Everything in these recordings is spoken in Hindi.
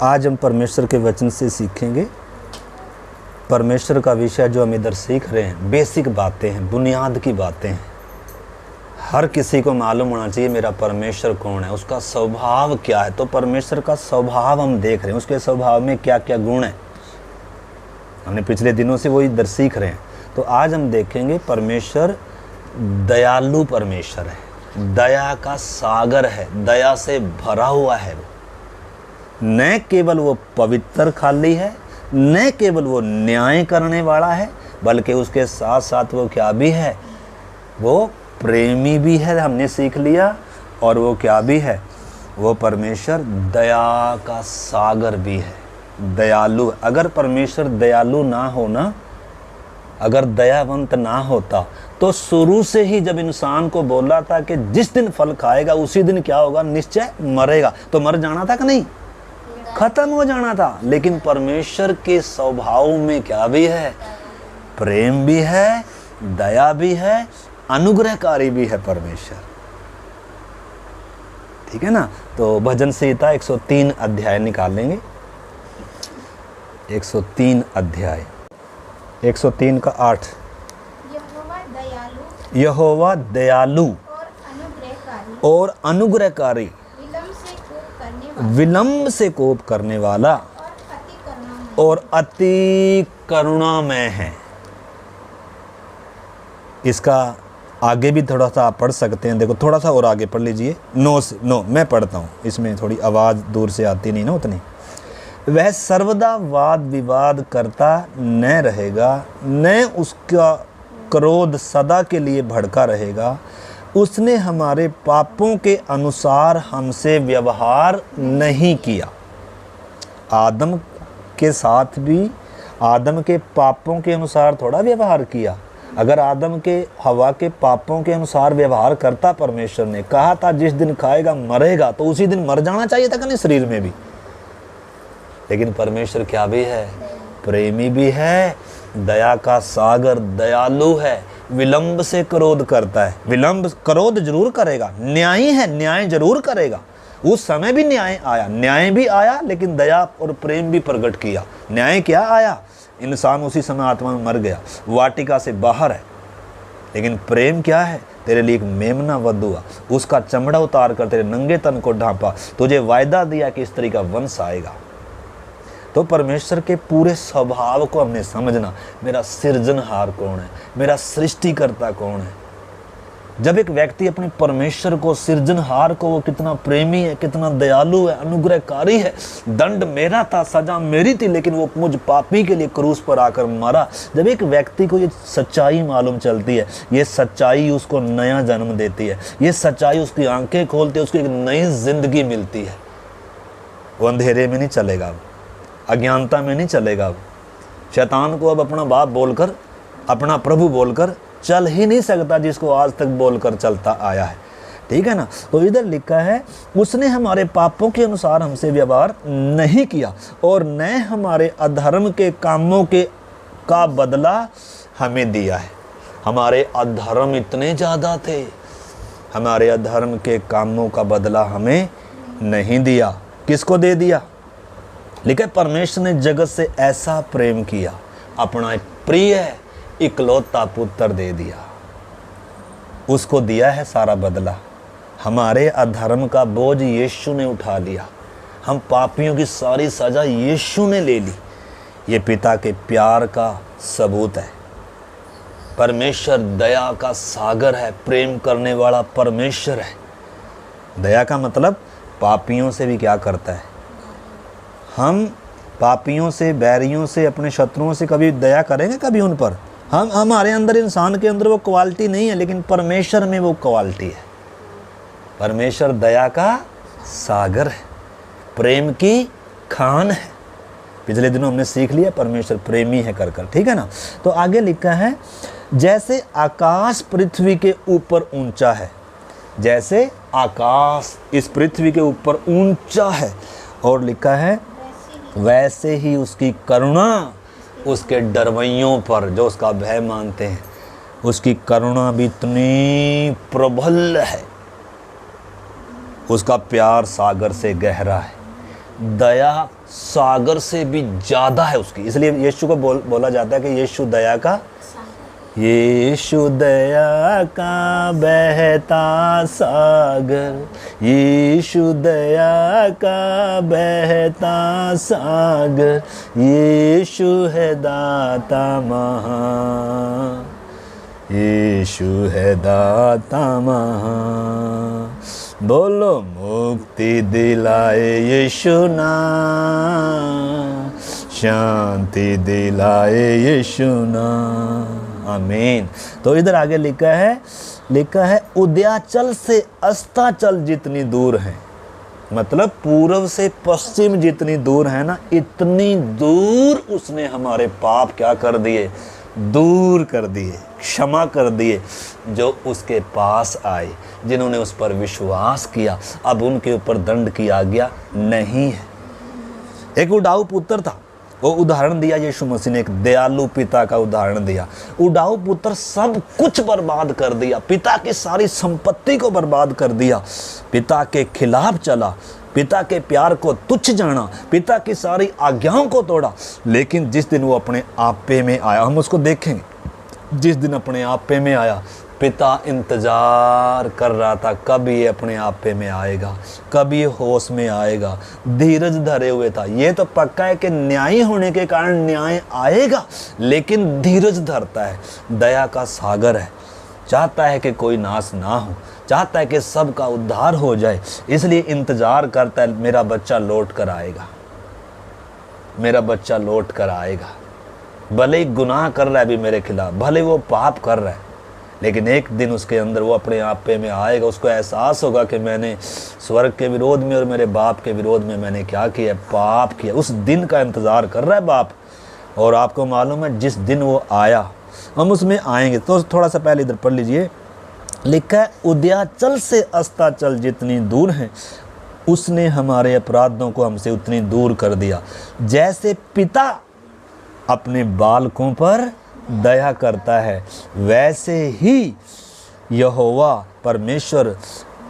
आज हम परमेश्वर के वचन से सीखेंगे। परमेश्वर का विषय जो हम इधर सीख रहे हैं बेसिक बातें हैं, बुनियाद की बातें हैं। हर किसी को मालूम होना चाहिए मेरा परमेश्वर कौन है, उसका स्वभाव क्या है। तो परमेश्वर का स्वभाव हम देख रहे हैं, उसके स्वभाव में क्या क्या गुण है। हमने पिछले दिनों से वो इधर सीख रहे हैं। तो आज हम देखेंगे परमेश्वर दयालु परमेश्वर है, दया का सागर है, दया से भरा हुआ है। वो न केवल वो पवित्र खाली है, न केवल वो न्याय करने वाला है, बल्कि उसके साथ साथ वो क्या भी है, वो प्रेमी भी है। हमने सीख लिया। और वो क्या भी है, वो परमेश्वर दया का सागर भी है, दयालु। अगर परमेश्वर दयालु ना होना, अगर दयावंत ना होता, तो शुरू से ही जब इंसान को बोला था कि जिस दिन फल खाएगा उसी दिन क्या होगा, निश्चय मरेगा, तो मर जाना था कि नहीं, खत्म हो जाना था। लेकिन परमेश्वर के स्वभाव में क्या भी है, प्रेम भी है, दया भी है, अनुग्रहकारी भी है परमेश्वर। ठीक है ना। तो भजन संहिता 103 अध्याय निकाल लेंगे। 103 अध्याय 103 का 8। यहोवा दयालु और अनुग्रहकारी, विलंब से कोप करने वाला और अति करुणामय है। इसका आगे भी थोड़ा सा आप पढ़ सकते हैं। देखो थोड़ा सा और आगे पढ़ लीजिए। 9 मैं पढ़ता हूँ, इसमें थोड़ी आवाज़ दूर से आती नहीं ना उतनी। वह सर्वदा वाद विवाद करता न रहेगा, न उसका क्रोध सदा के लिए भड़का रहेगा। उसने हमारे पापों के अनुसार हमसे व्यवहार नहीं किया। आदम के साथ भी आदम के पापों के अनुसार थोड़ा व्यवहार किया। अगर आदम के हवा के पापों के अनुसार व्यवहार करता, परमेश्वर ने कहा था जिस दिन खाएगा मरेगा, तो उसी दिन मर जाना चाहिए था कि नहीं, शरीर में भी। लेकिन परमेश्वर क्या भी है, प्रेमी भी है, दया का सागर, दयालु है, विलंब से क्रोध करता है। विलंब क्रोध जरूर करेगा, न्यायी है, न्याय जरूर करेगा। उस समय भी न्याय आया, न्याय भी आया, लेकिन दया और प्रेम भी प्रकट किया। न्याय क्या आया, इंसान उसी समय आत्मा में मर गया, वाटिका से बाहर है। लेकिन प्रेम क्या है, तेरे लिए एक मेमना वध हुआ, उसका चमड़ा उतार कर तेरे नंगे तन को ढांपा, तुझे वायदा दिया कि इस तरह का वंश आएगा। तो परमेश्वर के पूरे स्वभाव को हमने समझना। मेरा सृजनहार कौन है, मेरा सृष्टिकर्ता कौन है। जब एक व्यक्ति अपने परमेश्वर को, सृजनहार को, वो कितना प्रेमी है, कितना दयालु है, अनुग्रहकारी है, दंड मेरा था, सजा मेरी थी, लेकिन वो मुझ पापी के लिए क्रूस पर आकर मरा। जब एक व्यक्ति को ये सच्चाई मालूम चलती है, ये सच्चाई उसको नया जन्म देती है, ये सच्चाई उसकी आंखें खोलती है, उसको एक नई जिंदगी मिलती है। वो अंधेरे में नहीं चलेगा, अज्ञानता में नहीं चलेगा। शैतान को अब अपना बाप बोलकर, अपना प्रभु बोलकर चल ही नहीं सकता, जिसको आज तक बोलकर चलता आया है। ठीक है ना। तो इधर लिखा है, उसने हमारे पापों के अनुसार हमसे व्यवहार नहीं किया और न हमारे अधर्म के कामों का बदला हमें दिया है। हमारे अधर्म इतने ज़्यादा थे, हमारे अधर्म के कामों का बदला हमें नहीं दिया। किसको दे दिया, लिखा परमेश्वर ने जगत से ऐसा प्रेम किया, अपना एक प्रिय इकलौता पुत्र दे दिया। उसको दिया है सारा बदला। हमारे अधर्म का बोझ यीशु ने उठा लिया, हम पापियों की सारी सजा यीशु ने ले ली। ये पिता के प्यार का सबूत है। परमेश्वर दया का सागर है, प्रेम करने वाला परमेश्वर है। दया का मतलब पापियों से भी क्या करता है, हम पापियों से, बैरियों से, अपने शत्रुओं से कभी दया करेंगे कभी उन पर? हम हमारे अंदर, इंसान के अंदर वो क्वालिटी नहीं है, लेकिन परमेश्वर में वो क्वालिटी है। परमेश्वर दया का सागर है, प्रेम की खान है। पिछले दिनों हमने सीख लिया परमेश्वर प्रेमी है कर। ठीक है ना। तो आगे लिखा है, जैसे आकाश पृथ्वी के ऊपर ऊंचा है, जैसे आकाश इस पृथ्वी के ऊपर ऊंचा है, और लिखा है वैसे ही उसकी करुणा उसके डरवैयों पर, जो उसका भय मानते हैं, उसकी करुणा भी इतनी प्रबल है। उसका प्यार सागर से गहरा है। दया सागर से भी ज़्यादा है उसकी, इसलिए यीशु को बोला जाता है कि यीशु दया का, यीशु दया का बहता सागर, यीशु दया का बहता सागर, यीशु है दाता महान, यीशु है दाता महान। बोलो मुक्ति दिलाए यीशु नाम, शांति दिलाए यीशु नाम। आमीन। तो इधर आगे लिखा है उदयाचल से अस्ताचल जितनी दूर है, मतलब पूर्व से पश्चिम जितनी दूर है ना, इतनी दूर उसने हमारे पाप क्या कर दिए, दूर कर दिए, क्षमा कर दिए। जो उसके पास आए, जिन्होंने उस पर विश्वास किया, अब उनके ऊपर दंड की आज्ञा नहीं है। एक उडाऊ पुत्र था, वो उदाहरण दिया यीशु मसीह ने, एक दयालु पिता का उदाहरण दिया। उडाऊ पुत्र सब कुछ बर्बाद कर दिया, पिता की सारी संपत्ति को बर्बाद कर दिया, पिता के खिलाफ चला, पिता के प्यार को तुच्छ जाना, पिता की सारी आज्ञाओं को तोड़ा। लेकिन जिस दिन वो अपने आपे में आया, हम उसको देखेंगे, जिस दिन अपने आपे में आया, पिता इंतजार कर रहा था कब ये अपने आपे में आएगा, कब ये होश में आएगा। धीरज धरे हुए था। ये तो पक्का है कि न्यायी होने के कारण न्याय आएगा, लेकिन धीरज धरता है। दया का सागर है, चाहता है कि कोई नाश ना हो, चाहता है कि सबका उद्धार हो जाए, इसलिए इंतजार करता है मेरा बच्चा लौट कर आएगा, मेरा बच्चा लौट कर आएगा। भले ही गुनाह कर रहा है भी मेरे खिलाफ, भले वो पाप कर रहा है, लेकिन एक दिन उसके अंदर वो अपने आपे में आएगा। उसको एहसास होगा कि मैंने स्वर्ग के विरोध में और मेरे बाप के विरोध में मैंने क्या किया, पाप किया। उस दिन का इंतज़ार कर रहा है बाप। और आपको मालूम है जिस दिन वो आया, हम उसमें आएंगे। तो थोड़ा सा पहले इधर पढ़ लीजिए, लिखा है उदयाचल से अस्ताचल जितनी दूर है, उसने हमारे अपराधों को हमसे उतनी दूर कर दिया। जैसे पिता अपने बालकों पर दया करता है, वैसे ही यहोवा परमेश्वर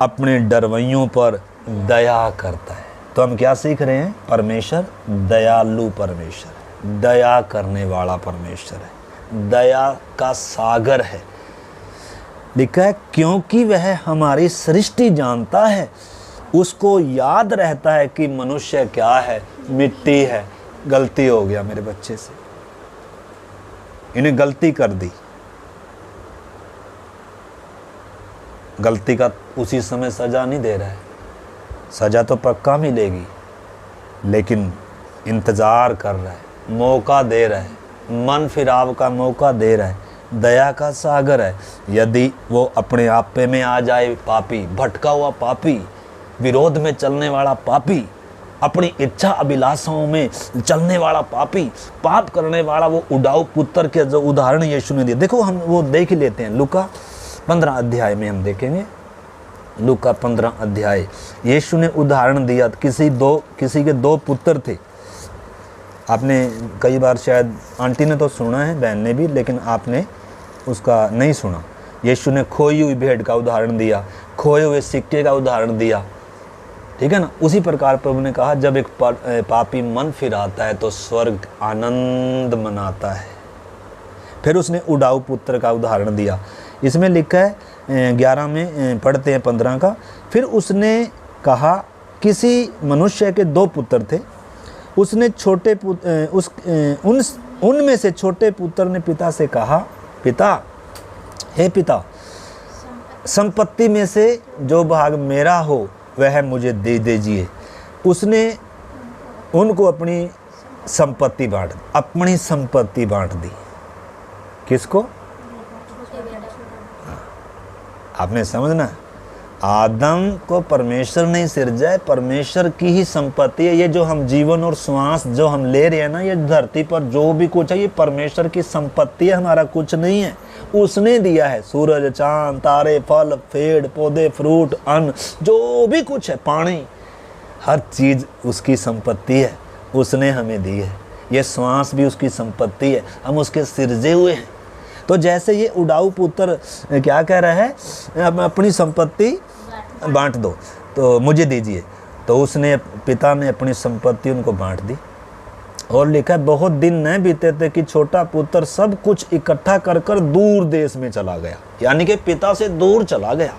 अपने डरवैयों पर दया करता है। तो हम क्या सीख रहे हैं? परमेश्वर दयालु परमेश्वर, दया करने वाला परमेश्वर है, दया का सागर है। लिखा है क्योंकि वह हमारी सृष्टि जानता है, उसको याद रहता है कि मनुष्य क्या है, मिट्टी है। गलती हो गया मेरे बच्चे से, इन्हें गलती कर दी, गलती का उसी समय सजा नहीं दे रहा है, सजा तो पक्का मिलेगी, लेकिन इंतज़ार कर रहा है, मौका दे रहा है, मन फिराव का मौका दे रहा है। दया का सागर है। यदि वो अपने आपे में आ जाए, पापी, भटका हुआ पापी, विरोध में चलने वाला पापी, अपनी इच्छा अभिलाषाओं में चलने वाला पापी, पाप करने वाला, वो उडाऊ पुत्र के जो उदाहरण यीशु ने दिए, देखो हम वो देख ही लेते हैं। लूका 15 अध्याय में हम देखेंगे, लूका 15 अध्याय, यीशु ने उदाहरण दिया। किसी के दो पुत्र थे। आपने कई बार शायद आंटी ने तो सुना है, बहन ने भी, लेकिन आपने उसका नहीं सुना। यीशु ने खोई हुई भेड़ का उदाहरण दिया, खोए हुए सिक्के का उदाहरण दिया, ठीक है ना। उसी प्रकार प्रभु ने कहा जब एक पापी मन फिराता है तो स्वर्ग आनंद मनाता है। फिर उसने उडाऊ पुत्र का उदाहरण दिया। इसमें लिखा है 11 में पढ़ते हैं 15 का। फिर उसने कहा किसी मनुष्य के 2 पुत्र थे। उसने उनमें से छोटे पुत्र ने पिता से कहा, पिता, हे पिता, संपत्ति में से जो भाग मेरा हो वह मुझे दे दीजिए। उसने उनको अपनी संपत्ति बांट दी। किसको? आपने समझना, आदम को परमेश्वर ने सिरजा है, परमेश्वर की ही संपत्ति है। ये जो हम जीवन और श्वास जो हम ले रहे हैं ना, ये धरती पर जो भी कुछ है ये परमेश्वर की संपत्ति है, हमारा कुछ नहीं है। उसने दिया है। सूरज, चांद, तारे, फल, पेड़ पौधे, फ्रूट, अन्न, जो भी कुछ है, पानी, हर चीज़ उसकी संपत्ति है, उसने हमें दी है। ये श्वास भी उसकी संपत्ति है, हम उसके सिरजे हुए हैं। तो जैसे ये उडाऊ पुत्र क्या कह रहा है, अपनी संपत्ति बांट दो, तो मुझे दीजिए। तो उसने पिता ने अपनी संपत्ति उनको बांट दी और लिखा बहुत दिन न बीते थे कि छोटा पुत्र सब कुछ इकट्ठा कर कर दूर देश में चला गया, यानी कि पिता से दूर चला गया,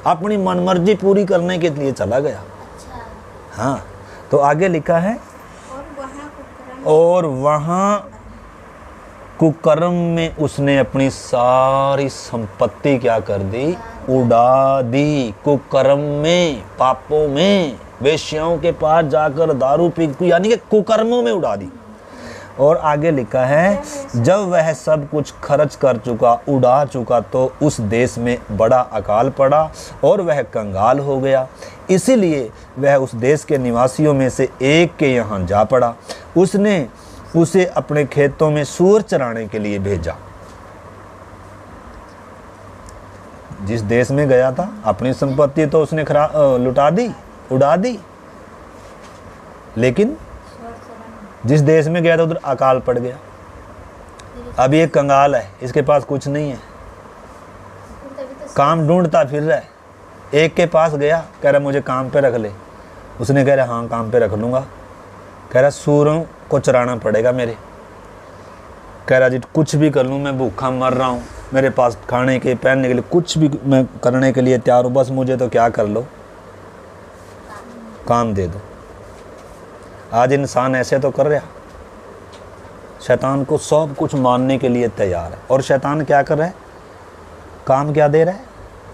अपनी मनमर्जी पूरी करने के लिए चला गया। अच्छा। हाँ, तो आगे लिखा है और वहाँ कुकर्म में उसने अपनी सारी संपत्ति क्या कर दी, उड़ा दी। कुकर्म में, पापों में, वेश्याओं के पास जाकर दारू पी, यानी कि कुकर्मों में उड़ा दी। और आगे लिखा है जब वह सब कुछ खर्च कर चुका, उड़ा चुका, तो उस देश में बड़ा अकाल पड़ा और वह कंगाल हो गया। इसीलिए वह उस देश के निवासियों में से एक के यहाँ जा पड़ा। उसने उसे अपने खेतों में सूअर चराने के लिए भेजा। जिस देश में गया था अपनी संपत्ति तो उसने लुटा दी, उड़ा दी, लेकिन जिस देश में गया था उधर अकाल पड़ गया। अब ये कंगाल है, इसके पास कुछ नहीं है, काम ढूंढता फिर रहा है। एक के पास गया, कह रहा मुझे काम पे रख ले। उसने कह रहा हाँ काम पे रख लूँगा। कह रहा सूरों को चराना पड़ेगा मेरे। कह रहा जी कुछ भी कर लूँ, मैं भूखा मर रहा हूँ, मेरे पास खाने के पहनने के लिए कुछ भी मैं करने के लिए तैयार हूँ, बस मुझे तो क्या कर लो, काम दे दो। आज इंसान ऐसे तो कर रहा, शैतान को सब कुछ मानने के लिए तैयार है। और शैतान क्या कर रहा है, काम क्या दे रहा है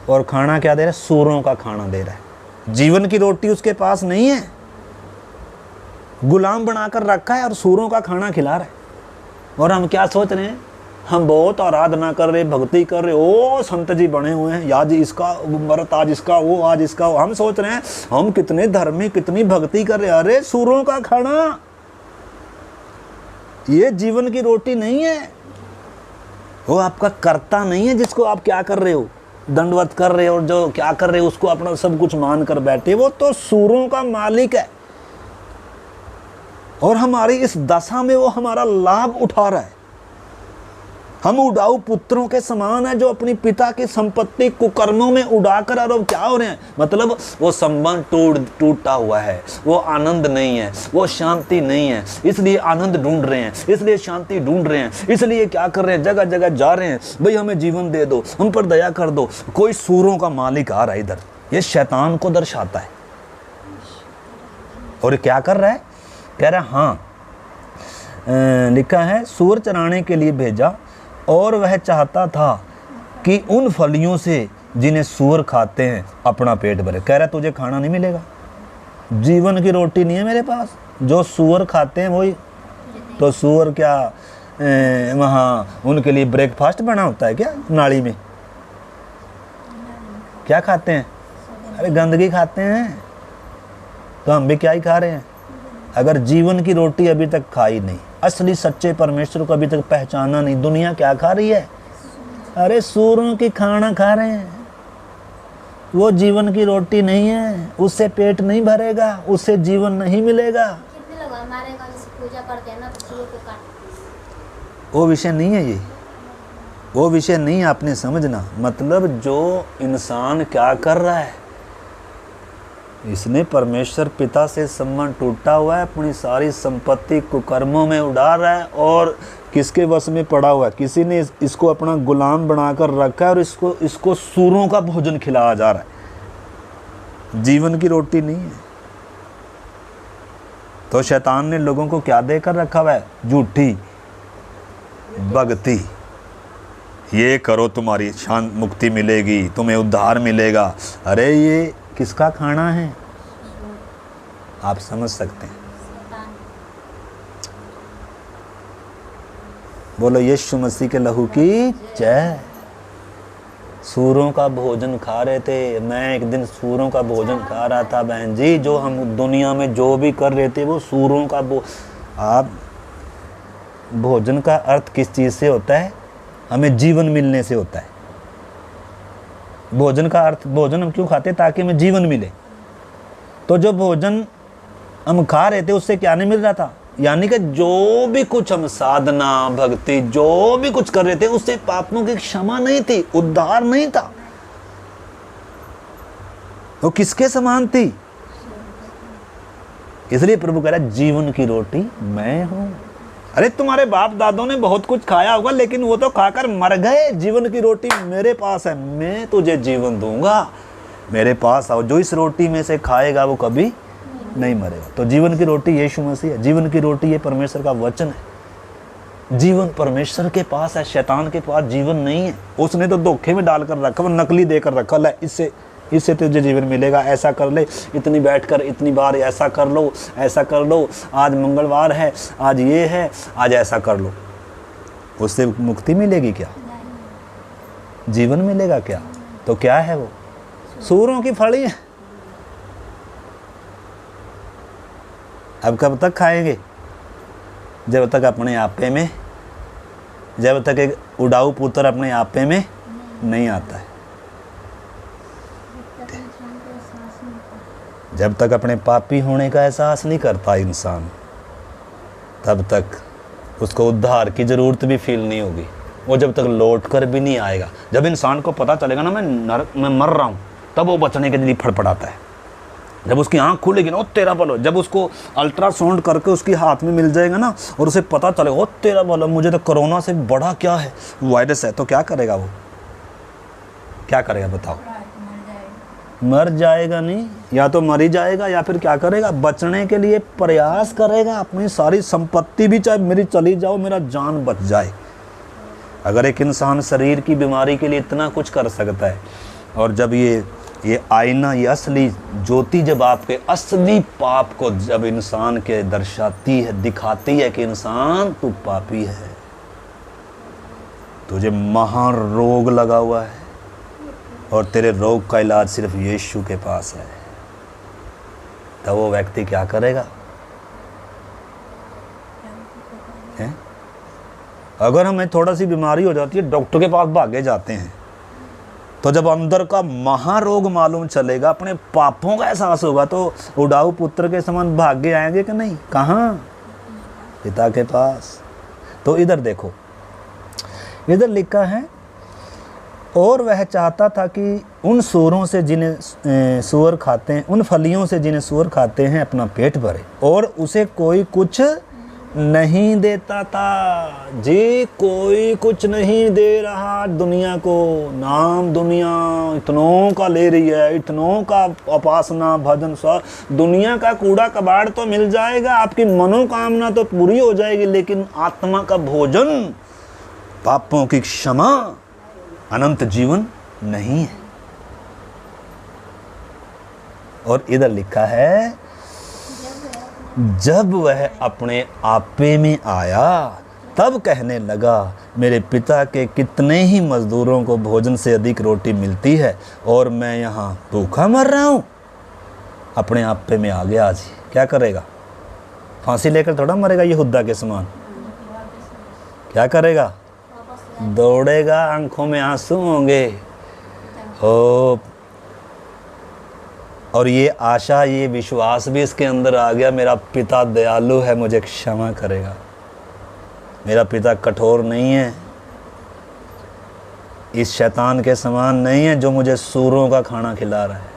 और खाना क्या दे रहा है, सूरों का खाना दे रहा है। जीवन की रोटी उसके पास नहीं है, गुलाम बनाकर रखा है और सूरों का खाना खिला रहा है। और हम क्या सोच रहे हैं, हम बहुत आराधना कर रहे, भक्ति कर रहे, ओ संत जी बने हुए हैं, आज इसका व्रत, आज इसका वो, आज इसका वो। हम सोच रहे हैं हम कितने धर्मी, कितनी भक्ति कर रहे हैं। अरे सूरों का खाना ये जीवन की रोटी नहीं है, वो आपका कर्ता नहीं है जिसको आप क्या कर रहे हो, दंडवत कर रहे हो और जो क्या कर रहे हो उसको अपना सब कुछ मान कर बैठे, वो तो सूरों का मालिक है। और हमारी इस दशा में वो हमारा लाभ उठा रहा है। हम उड़ाऊ पुत्रों के समान है जो अपनी पिता की संपत्ति कुकर्मों में उड़ाकर, और क्या हो रहे हैं, मतलब वो संबंध टूटा हुआ है, वो आनंद नहीं है, वो शांति नहीं है, इसलिए आनंद ढूंढ रहे हैं, इसलिए शांति ढूंढ रहे हैं, इसलिए क्या कर रहे हैं, जगह जगह जा रहे हैं, भाई हमें जीवन दे दो, हम पर दया कर दो। कोई सूरों का मालिक आ रहा है इधर, ये शैतान को दर्शाता है। और क्या कर रहा है, कह रहा है हाँ, लिखा है सूअर चराने के लिए भेजा और वह चाहता था कि उन फलियों से जिन्हें सूअर खाते हैं अपना पेट भरे। कह रहा तुझे खाना नहीं मिलेगा, जीवन की रोटी नहीं है मेरे पास, जो सूअर खाते हैं वही। तो सूअर क्या वहाँ उनके लिए ब्रेकफास्ट बना होता है क्या, नाली में क्या खाते हैं, अरे गंदगी खाते हैं। तो हम भी क्या ही खा रहे हैं, अगर जीवन की रोटी अभी तक खाई नहीं, असली सच्चे परमेश्वर को अभी तक पहचाना नहीं, दुनिया क्या खा रही है, अरे सूरों की खाना खा रहे हैं। वो जीवन की रोटी नहीं है, उससे पेट नहीं भरेगा, उससे जीवन नहीं मिलेगा। कितने लोग हमारे घर से पूजा करते हैं ना, तो सूअर को काट। वो विषय नहीं है, ये वो विषय नहीं, आपने समझना। मतलब जो इंसान क्या कर रहा है, इसने परमेश्वर पिता से संबंध टूटा हुआ है, अपनी सारी संपत्ति कुकर्मों में उड़ा रहा है और किसके वश में पड़ा हुआ है, किसी ने इसको अपना गुलाम बनाकर रखा है और इसको सूरों का भोजन खिलाया जा रहा है, जीवन की रोटी नहीं है। तो शैतान ने लोगों को क्या देकर रखा हुआ है, झूठी भक्ति, ये करो तुम्हारी शांत मुक्ति मिलेगी, तुम्हें उद्धार मिलेगा। अरे ये किसका खाना है, आप समझ सकते हैं। बोलो यीशु मसीह के लहू की जय। सूरों का भोजन खा रहे थे, मैं एक दिन सूरों का भोजन खा रहा था बहन जी। जो हम दुनिया में जो भी कर रहे थे वो सूरों का आप भोजन का अर्थ किस चीज़ से होता है, हमें जीवन मिलने से होता है। भोजन का अर्थ, भोजन हम क्यों खाते, ताकि हमें जीवन मिले। तो जो भोजन हम खा रहे थे उससे क्या नहीं मिल रहा था, यानी कि जो भी कुछ हम साधना भक्ति जो भी कुछ कर रहे थे उससे पापों की क्षमा नहीं थी, उद्धार नहीं था। वो किसके समान थी, इसलिए प्रभु कह रहा है जीवन की रोटी मैं हूं। अरे तुम्हारे बाप दादों ने बहुत कुछ खाया होगा, लेकिन वो तो खाकर मर गए। जीवन की रोटी मेरे पास है, मैं तुझे जीवन दूंगा। मेरे पास आओ, जो इस रोटी में से खाएगा वो कभी नहीं मरेगा। तो जीवन की रोटी यीशु मसीह है। जीवन की रोटी ये परमेश्वर का वचन है। जीवन परमेश्वर के पास है, शैतान के पास जीवन नहीं है। उसने तो धोखे में डालकर रखा, वो नकली देकर रखा है, इससे तुझे जीवन मिलेगा, ऐसा कर ले, इतनी बैठकर इतनी बार ऐसा कर लो, ऐसा कर लो, आज मंगलवार है, आज ये है, आज ऐसा कर लो। उससे मुक्ति मिलेगी क्या? जीवन मिलेगा क्या? तो क्या है वो? सूरों की फली है। अब कब तक खाएंगे? जब तक अपने आपे में, जब तक एक उड़ाऊ पुत्र अपने आपे में नहीं आता है, जब तक अपने पापी होने का एहसास नहीं करता इंसान, तब तक उसको उद्धार की ज़रूरत भी फील नहीं होगी। वो जब तक लौट कर भी नहीं आएगा। जब इंसान को पता चलेगा ना मैं मर रहा हूँ, तब वो बचने के लिए फड़फड़ाता है। जब उसकी आँख खुलेगी ना, ओ तेरा भलो, जब उसको अल्ट्रासाउंड करके उसकी हाथ में मिल जाएगा ना, और उसे पता चलेगा, ओ तेरा भलो, मुझे तो कोरोना से बड़ा क्या है, वायरस है, तो क्या करेगा वो? क्या करेगा बताओ? मर जाएगा नहीं, या तो मर ही जाएगा, या फिर क्या करेगा? बचने के लिए प्रयास करेगा। अपनी सारी संपत्ति भी चाहे मेरी चली जाओ, मेरा जान बच जाए। अगर एक इंसान शरीर की बीमारी के लिए इतना कुछ कर सकता है, और जब ये आईना, ये असली ज्योति जब आपके असली पाप को जब इंसान के दर्शाती है, दिखाती है कि इंसान तू पापी है, तुझे महान रोग लगा हुआ है, और तेरे रोग का इलाज सिर्फ यीशु के पास है, तब वो व्यक्ति क्या करेगा? है? अगर हमें थोड़ा सी बीमारी हो जाती है, डॉक्टर के पास भागे जाते हैं, तो जब अंदर का महारोग मालूम चलेगा, अपने पापों का एहसास होगा, तो उड़ाऊ पुत्र के समान भागे आएंगे कि नहीं? कहाँ? पिता के पास। तो इधर देखो, इधर लिखा है, और वह चाहता था कि उन सूरों से जिन्हें सूअर खाते हैं, उन फलियों से जिन्हें सूअर खाते हैं, अपना पेट भरे, और उसे कोई कुछ नहीं देता था। जी, कोई कुछ नहीं दे रहा दुनिया को। नाम दुनिया इतनों का ले रही है, इतनों का उपासना भजन स्वर, दुनिया का कूड़ा कबाड़ तो मिल जाएगा, आपकी मनोकामना तो पूरी हो जाएगी, लेकिन आत्मा का भोजन, पापों की क्षमा, अनंत जीवन नहीं है। और इधर लिखा है, जब वह अपने आपे में आया, तब कहने लगा, मेरे पिता के कितने ही मजदूरों को भोजन से अधिक रोटी मिलती है, और मैं यहाँ भूखा मर रहा हूँ। अपने आपे में आ गया। आज क्या करेगा? फांसी लेकर थोड़ा मरेगा यहूदा के समान। क्या करेगा? दौड़ेगा, आंखों में आंसू होंगे हो, और ये आशा, ये विश्वास भी इसके अंदर आ गया, मेरा पिता दयालु है, मुझे क्षमा करेगा। मेरा पिता कठोर नहीं है, इस शैतान के समान नहीं है जो मुझे सूरों का खाना खिला रहा है।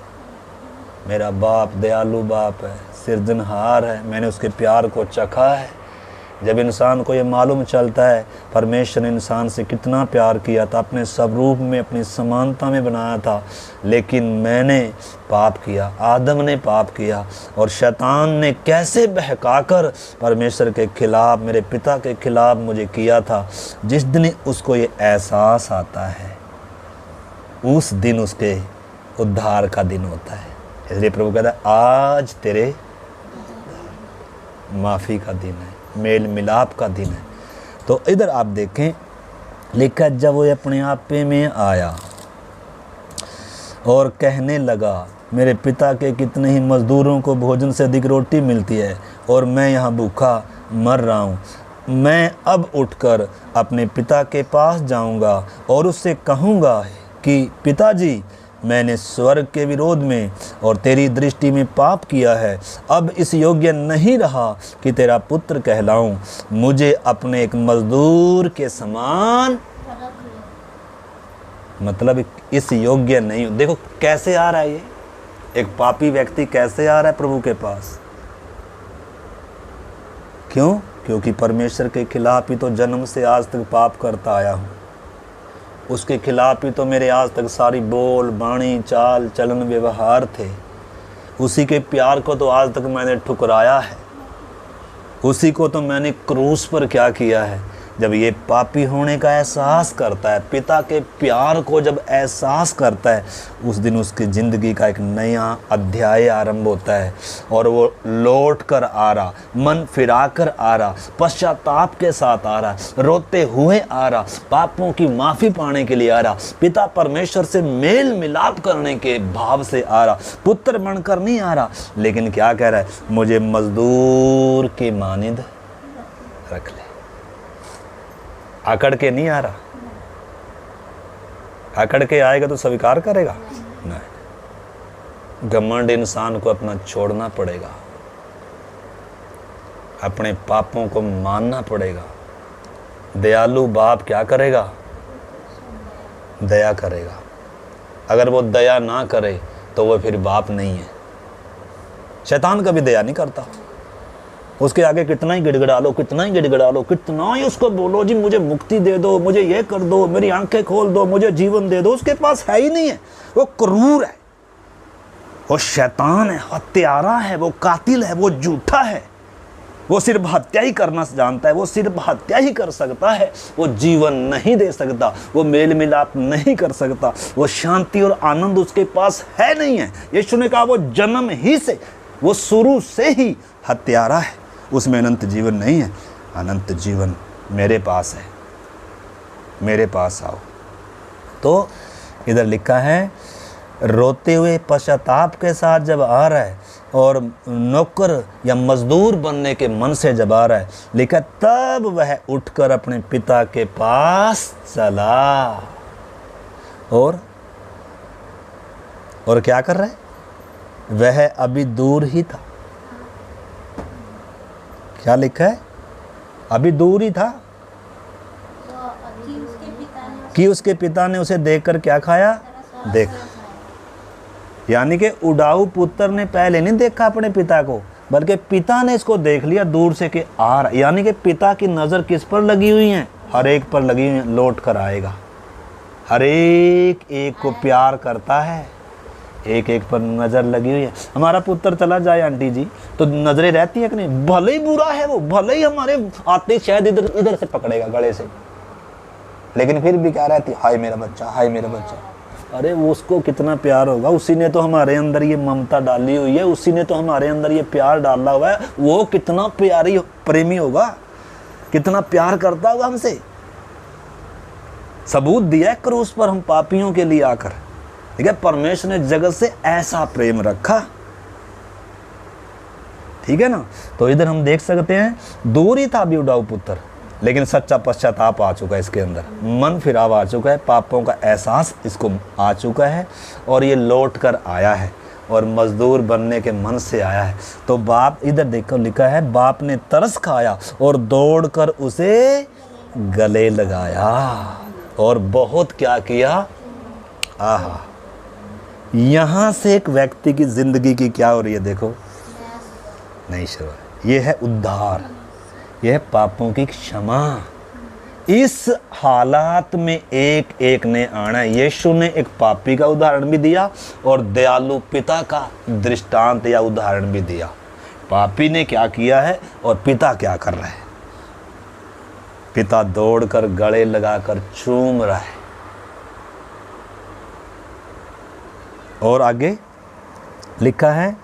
मेरा बाप दयालु बाप है, सिरजनहार है, मैंने उसके प्यार को चखा है। जब इंसान को ये मालूम चलता है परमेश्वर ने इंसान से कितना प्यार किया था, अपने स्वरूप में, अपनी समानता में बनाया था, लेकिन मैंने पाप किया, आदम ने पाप किया, और शैतान ने कैसे बहकाकर परमेश्वर के खिलाफ, मेरे पिता के खिलाफ मुझे किया था। जिस दिन उसको ये एहसास आता है, उस दिन उसके उद्धार का दिन होता है। इसलिए प्रभु कहता है, आज तेरे माफ़ी का दिन है, मेल मिलाप का दिन है। तो इधर आप देखें, लिखा, जब वो अपने आपे में आया और कहने लगा, मेरे पिता के कितने ही मज़दूरों को भोजन से अधिक रोटी मिलती है, और मैं यहाँ भूखा मर रहा हूँ। मैं अब उठकर अपने पिता के पास जाऊँगा और उससे कहूँगा कि पिताजी, मैंने स्वर्ग के विरोध में और तेरी दृष्टि में पाप किया है, अब इस योग्य नहीं रहा कि तेरा पुत्र कहलाऊं। मुझे अपने एक मजदूर के समान, मतलब इस योग्य नहीं हूं। देखो कैसे आ रहा है ये, एक पापी व्यक्ति कैसे आ रहा है प्रभु के पास। क्यों? क्योंकि परमेश्वर के खिलाफ ही तो जन्म से आज तक पाप करता आया हूँ, उसके खिलाफ ही तो मेरे आज तक सारी बोल बाणी चाल चलन व्यवहार थे, उसी के प्यार को तो आज तक मैंने ठुकराया है, उसी को तो मैंने क्रूस पर क्या किया है। जब ये पापी होने का एहसास करता है, पिता के प्यार को जब एहसास करता है, उस दिन उसकी ज़िंदगी का एक नया अध्याय आरंभ होता है और वो लौट कर आ रहा, मन फिरा कर आ रहा, पश्चाताप के साथ आ रहा, रोते हुए आ रहा, पापों की माफ़ी पाने के लिए आ रहा, पिता परमेश्वर से मेल मिलाप करने के भाव से आ रहा, पुत्र बनकर नहीं आ रहा, लेकिन क्या कह रहा है, मुझे मजदूर के मानिंद रख ले। आकड़ के नहीं आ रहा, आकड़ के आएगा तो स्वीकार करेगा नहीं। घमंड इंसान को अपना छोड़ना पड़ेगा, अपने पापों को मानना पड़ेगा। दयालु बाप क्या करेगा? दया करेगा। अगर वो दया ना करे तो वो फिर बाप नहीं है। शैतान कभी दया नहीं करता, उसके आगे कितना ही गिड़गिड़ा लो, कितना ही गिड़गिड़ा लो, कितना ही उसको बोलो जी मुझे मुक्ति दे दो, मुझे ये कर दो, मेरी आंखें खोल दो, मुझे जीवन दे दो, उसके पास है ही नहीं है। वो क्रूर है, वो शैतान है, हत्यारा है, वो कातिल है, वो झूठा है, वो सिर्फ हत्या ही करना जानता है, वो सिर्फ हत्या ही कर सकता है, वो जीवन नहीं दे सकता, वो मेल मिलाप नहीं कर सकता, वो शांति और आनंद उसके पास है नहीं है। यीशु ने कहा वो जन्म ही से, वो शुरू से ही हत्यारा है, उसमें अनंत जीवन नहीं है। अनंत जीवन मेरे पास है, मेरे पास आओ। तो इधर लिखा है रोते हुए पश्चाताप के साथ जब आ रहा है और नौकर या मजदूर बनने के मन से जब आ रहा है, लिखा तब वह उठकर अपने पिता के पास चला। और क्या कर रहा है? वह अभी दूर ही था। क्या लिखा है? अभी दूर ही था कि उसके पिता ने उसे देखकर क्या खाया? देखा। यानी कि उड़ाऊ पुत्र ने पहले नहीं देखा अपने पिता को, बल्कि पिता ने इसको देख लिया दूर से कि आ रहा। यानी कि पिता की नज़र किस पर लगी हुई है? हर एक पर लगी हुई है। लौट कर आएगा, हर एक को प्यार करता है, एक एक पर नज़र लगी हुई है। हमारा पुत्र चला जाए आंटी जी तो नज़रें रहती है कि नहीं? भले ही बुरा है वो, भले ही हमारे आते शायद इधर से पकड़ेगा गले से, लेकिन फिर भी क्या रहती? हाय मेरा बच्चा, हाय मेरा बच्चा। अरे वो उसको कितना प्यार होगा, उसी ने तो हमारे अंदर ये ममता डाली हुई है, उसी ने तो हमारे अंदर ये प्यार डाला हुआ है। वो कितना प्यारी प्रेमी होगा, कितना प्यार करता होगा हमसे। सबूत दिया है क्रूस पर हम पापियों के लिए आकर। ठीक है, परमेश्वर ने जगत से ऐसा प्रेम रखा। ठीक है ना? तो इधर हम देख सकते हैं दूर ही था अभी उड़ाऊ पुत्र, लेकिन सच्चा पश्चाताप आ चुका है इसके अंदर, मन फिराव आ चुका है, पापों का एहसास इसको आ चुका है और ये लौट कर आया है और मजदूर बनने के मन से आया है। तो बाप, इधर देखो लिखा है बाप ने तरस खाया और दौड़कर उसे गले लगाया और बहुत क्या किया। आहा, यहाँ से एक व्यक्ति की ज़िंदगी की क्या हो रही है? देखो नहीं शुरू, ये है उद्धार, यह है पापों की क्षमा। इस हालात में एक एक ने आना है। यीशु ने एक पापी का उदाहरण भी दिया और दयालु पिता का दृष्टांत या उदाहरण भी दिया। पापी ने क्या किया है और पिता क्या कर रहा है? पिता दौड़कर गले लगाकर चूम रहा है। और आगे लिखा है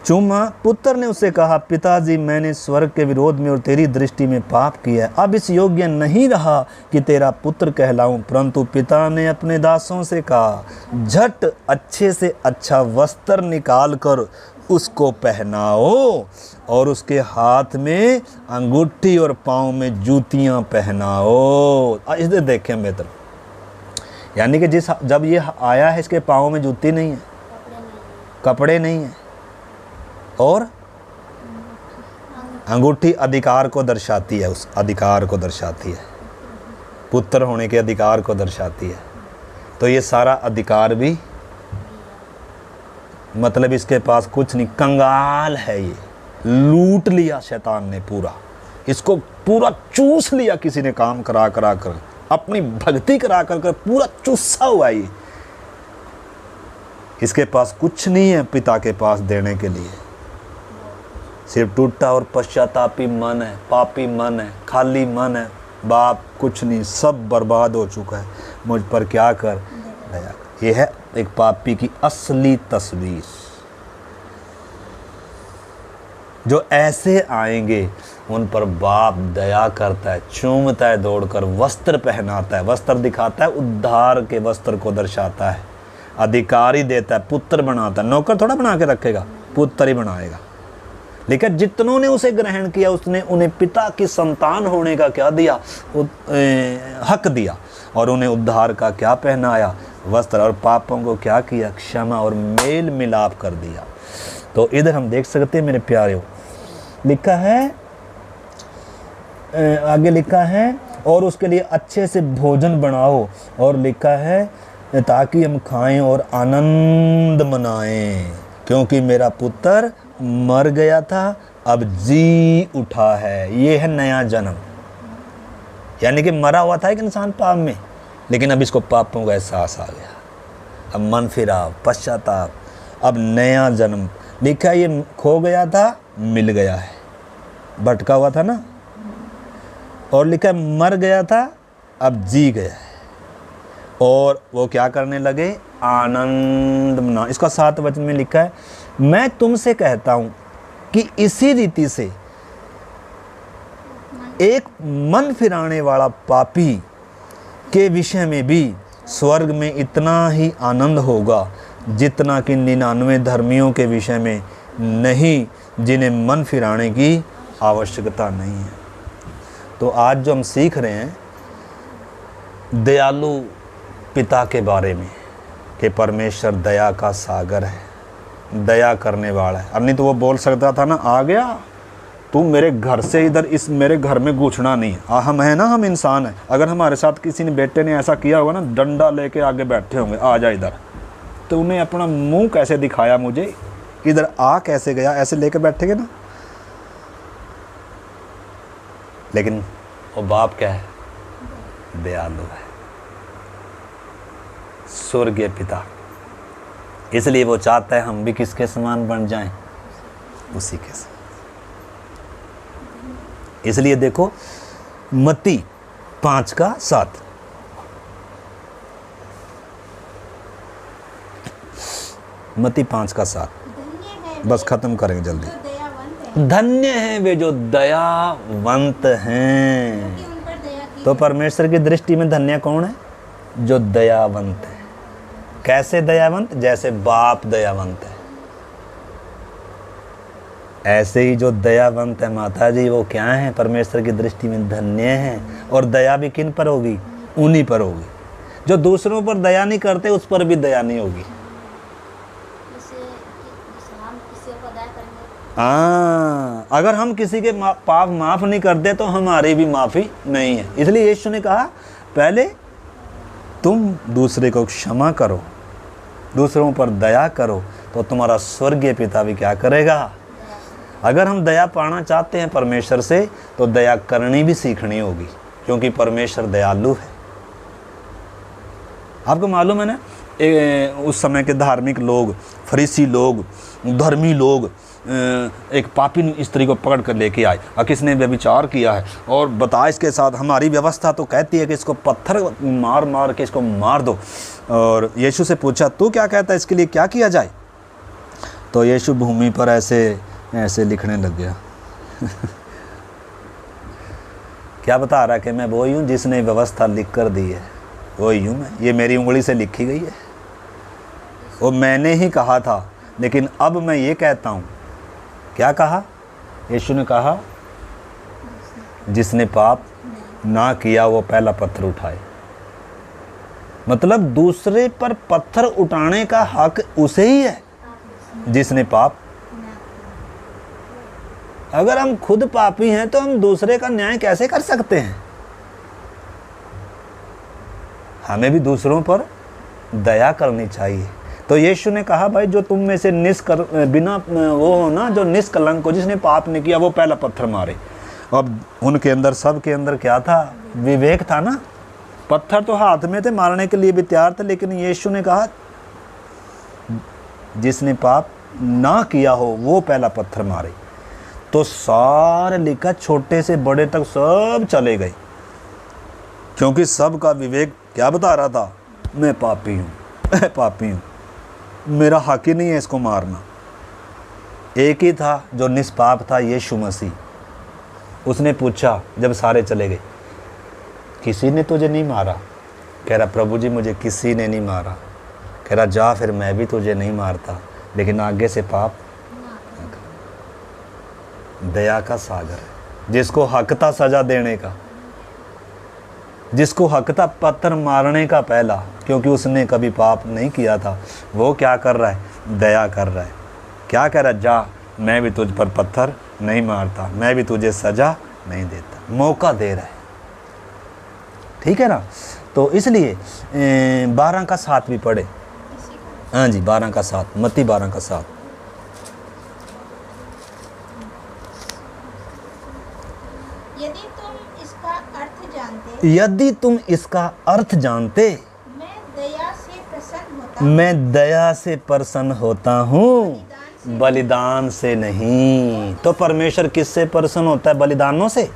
चूमा। पुत्र ने उससे कहा पिताजी, मैंने स्वर्ग के विरोध में और तेरी दृष्टि में पाप किया है, अब इस योग्य नहीं रहा कि तेरा पुत्र कहलाऊं। परंतु पिता ने अपने दासों से कहा, झट अच्छे से अच्छा वस्त्र निकाल कर उसको पहनाओ और उसके हाथ में अंगूठी और पाँव में जूतियां पहनाओ। इसे देखें बेहतर, यानी कि जब ये आया है इसके पाँव में जूती नहीं है, कपड़े नहीं है, और अंगूठी अधिकार को दर्शाती है, उस अधिकार को दर्शाती है, पुत्र होने के अधिकार को दर्शाती है। तो ये सारा अधिकार भी, मतलब इसके पास कुछ नहीं, कंगाल है ये, लूट लिया शैतान ने पूरा, इसको पूरा चूस लिया किसी ने काम करा करा कर, अपनी भक्ति करा कर कर पूरा चूसा हुआ ये। इसके पास कुछ नहीं है पिता के पास देने के लिए, सिर्फ टूटा और पश्चातापी मन है, पापी मन है, खाली मन है, बाप कुछ नहीं, सब बर्बाद हो चुका है, मुझ पर क्या कर दया कर। ये है एक पापी की असली तस्वीर। जो ऐसे आएंगे उन पर बाप दया करता है, चूमता है, दौड़कर वस्त्र पहनाता है, वस्त्र दिखाता है, उद्धार के वस्त्र को दर्शाता है, अधिकारी देता है, पुत्र बनाता है। नौकर थोड़ा बना के रखेगा, पुत्र ही बनाएगा। लेकिन जितनों ने उसे ग्रहण किया उसने उन्हें पिता की संतान होने का क्या दिया, हक दिया, और उन्हें उद्धार का क्या पहनाया, वस्त्र, और पापों को क्या किया, क्षमा और मेल मिलाप कर दिया। तो इधर हम देख सकते हैं मेरे प्यारे, लिखा है आगे लिखा है और उसके लिए अच्छे से भोजन बनाओ, और लिखा है ताकि हम खाएं और आनंद मनाएं, क्योंकि मेरा पुत्र मर गया था अब जी उठा है। ये है नया जन्म, यानी कि मरा हुआ था एक इंसान पाप में, लेकिन अब इसको पापों का एहसास आ गया, अब मन फिराव, पश्चाताप, अब नया जन्म। लिखा है ये खो गया था मिल गया है, भटका हुआ था ना, और लिखा है मर गया था अब जी गया है, और वो क्या करने लगे, आनंद मना। इसका 7 वचन में लिखा है, मैं तुमसे कहता हूँ कि इसी रीति से एक मन फिराने वाला पापी के विषय में भी स्वर्ग में इतना ही आनंद होगा जितना कि 99 धर्मियों के विषय में नहीं, जिन्हें मन फिराने की आवश्यकता नहीं है। तो आज जो हम सीख रहे हैं दयालु पिता के बारे में, कि परमेश्वर दया का सागर है, दया करने वाला है। अब नहीं तो वो बोल सकता था ना, आ गया तू मेरे घर से इधर इस मेरे घर में घुसना नहीं। हम है ना, हम इंसान हैं। अगर हमारे साथ किसी ने बेटे ने ऐसा किया होगा ना, डंडा लेके आगे बैठे होंगे, आ जा इधर, तो उन्हें अपना मुंह कैसे दिखाया मुझे, इधर आ कैसे गया, ऐसे लेके बैठेंगे ना। लेकिन वो बाप क्या है, दयालु है, स्वर्गीय पिता। इसलिए वो चाहता है हम भी किसके समान बन जाएं, उसी के समान। इसलिए देखो मत्ती 5:7, मत्ती 5:7, बस खत्म करेंगे जल्दी। धन्य हैं वे जो दयावंत हैं। तो परमेश्वर की दृष्टि में धन्य कौन है, जो दयावंत है। कैसे दयावंत, जैसे बाप दयावंत है, ऐसे ही जो दयावंत है माता जी, वो क्या है, परमेश्वर की दृष्टि में धन्य हैं। और दया भी किन पर होगी, उन्हीं पर होगी। जो दूसरों पर दया नहीं करते उस पर भी दया नहीं होगी। हाँ, अगर हम किसी के पाप माफ नहीं करते तो हमारी भी माफी नहीं है। इसलिए यीशु ने कहा पहले तुम दूसरे को क्षमा करो, दूसरों पर दया करो, तो तुम्हारा स्वर्गीय पिता भी क्या करेगा। अगर हम दया पाना चाहते हैं परमेश्वर से, तो दया करनी भी सीखनी होगी, क्योंकि परमेश्वर दयालु है। आपको मालूम है ना, उस समय के धार्मिक लोग, फरीसी लोग, धर्मी लोग एक पापी स्त्री को पकड़ कर लेके आए, और किसने व्यभिचार किया है और बताया इसके साथ, हमारी व्यवस्था तो कहती है कि इसको पत्थर मार मार के इसको मार दो। और यीशु से पूछा तू क्या कहता है, इसके लिए क्या किया जाए। तो यीशु भूमि पर ऐसे लिखने लग गया। क्या बता रहा कि मैं वही हूँ जिसने व्यवस्था लिख कर दी है, वही हूँ मैं, ये मेरी उंगली से लिखी गई है, वो मैंने ही कहा था। लेकिन अब मैं ये कहता हूँ, क्या कहा यीशु ने, कहा जिसने पाप ना किया वो पहला पत्थर उठाए। मतलब दूसरे पर पत्थर उठाने का हक उसे ही है जिसने पाप। अगर हम खुद पापी हैं तो हम दूसरे का न्याय कैसे कर सकते हैं। हमें भी दूसरों पर दया करनी चाहिए, तो यीशु ने कहा भाई जो तुम में से बिना वो हो ना, जो निष्कलंक हो, जिसने पाप नहीं किया, वो पहला पत्थर मारे। अब उनके अंदर, सब के अंदर क्या था? विवेक था ना। पत्थर तो हाथ में थे, मारने के लिए भी तैयार थे, लेकिन यीशु ने कहा जिसने पाप ना किया हो वो पहला पत्थर मारे। तो सारे लिखा, छोटे से बड़े तक सब चले गए, क्योंकि सबका विवेक क्या बता रहा था? मैं पापी हूँ, मैं पापी हूँ, मेरा हक ही नहीं है इसको मारना। एक ही था जो निष्पाप था, यीशु मसीह। उसने पूछा जब सारे चले गए, किसी ने तुझे नहीं मारा? कह रहा प्रभु जी मुझे किसी ने नहीं मारा। कह रहा जा फिर मैं भी तुझे नहीं मारता, लेकिन आगे से पाप। दया का सागर है, जिसको हक था सजा देने का, जिसको हक था पत्थर मारने का पहला, क्योंकि उसने कभी पाप नहीं किया था, वो क्या कर रहा है? दया कर रहा है। क्या कह रहा है? जा मैं भी तुझ पर पत्थर नहीं मारता, मैं भी तुझे सजा नहीं देता, मौका दे रहा है। ठीक है ना? तो इसलिए 12 का 7 भी पढ़े। हाँ जी, 12 का 7, मत्ती 12 का 7। यदि तुम इसका अर्थ जानते, मैं दया से प्रसन्न होता हूँ, बलिदान से नहीं। तो परमेश्वर किससे प्रसन्न होता है? बलिदानों से।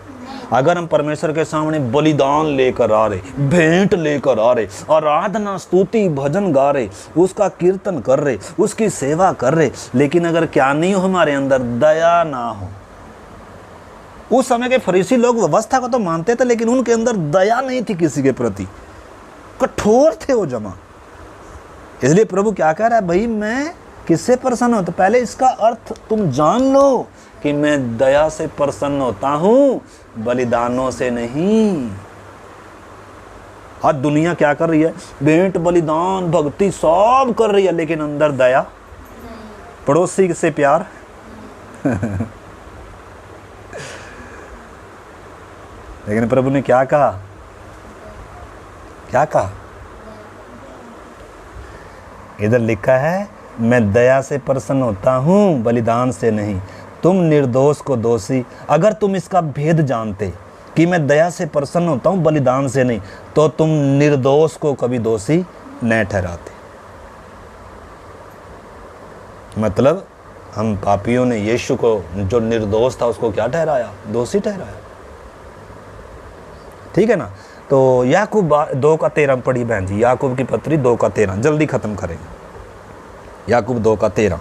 अगर हम परमेश्वर के सामने बलिदान लेकर आ रहे, भेंट लेकर आ रहे, आराधना, स्तुति, भजन गा रहे, उसका कीर्तन कर रहे, उसकी सेवा कर रहे, लेकिन अगर क्या नहीं हो हमारे अंदर? दया ना हो। उस समय के फरीसी लोग व्यवस्था को तो मानते थे, लेकिन उनके अंदर दया नहीं थी किसी के प्रति, कठोर थे वो जमा। इसलिए प्रभु क्या कह रहा है? भाई मैं किससे प्रसन्न हूं? तो पहले इसका अर्थ तुम जान लो कि मैं दया से प्रसन्न होता हूं, बलिदानों से नहीं। आज दुनिया क्या कर रही है? भेंट, बलिदान, भक्ति सब कर रही है, लेकिन अंदर दया, पड़ोसी से प्यार। लेकिन प्रभु ने क्या कहा? क्या कहा? इधर लिखा है मैं दया से प्रसन्न होता हूं, बलिदान से नहीं। तुम निर्दोष को दोषी, अगर तुम इसका भेद जानते कि मैं दया से प्रसन्न होता हूं, बलिदान से नहीं, तो तुम निर्दोष को कभी दोषी न ठहराते। मतलब हम पापियों ने यीशु को, जो निर्दोष था, उसको क्या ठहराया? दोषी ठहराया। ठीक है ना? तो याकूब 2 का 13 पढ़ी बहन जी, याकूब की पत्री 2 का 13, जल्दी खत्म करेंगे। याकूब 2 का 13।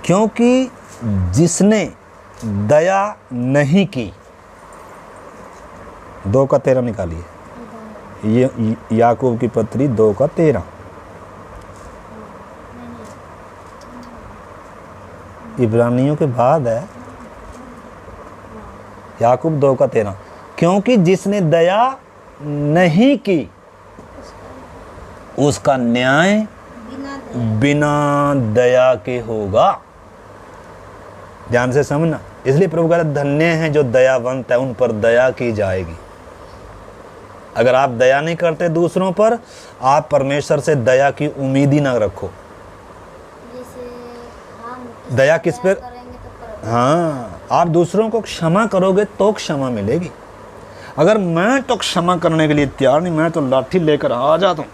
क्योंकि जिसने दया नहीं की, 2 का 13 निकालिए। ये याकूब की पत्री 2 का 13। इब्रानियों के बाद है, याकूब 2 का 13। क्योंकि जिसने दया नहीं की, उसका न्याय बिना दया के होगा। ध्यान से समझना। इसलिए प्रभु कहता धन्य है जो दयावंत है, उन पर दया की जाएगी। अगर आप दया नहीं करते दूसरों पर, आप परमेश्वर से दया की उम्मीद ही ना रखो। दया किस पर? हाँ, आप दूसरों को क्षमा करोगे तो क्षमा मिलेगी। अगर मैं तो क्षमा करने के लिए तैयार नहीं, मैं तो लाठी लेकर आ जाता हूँ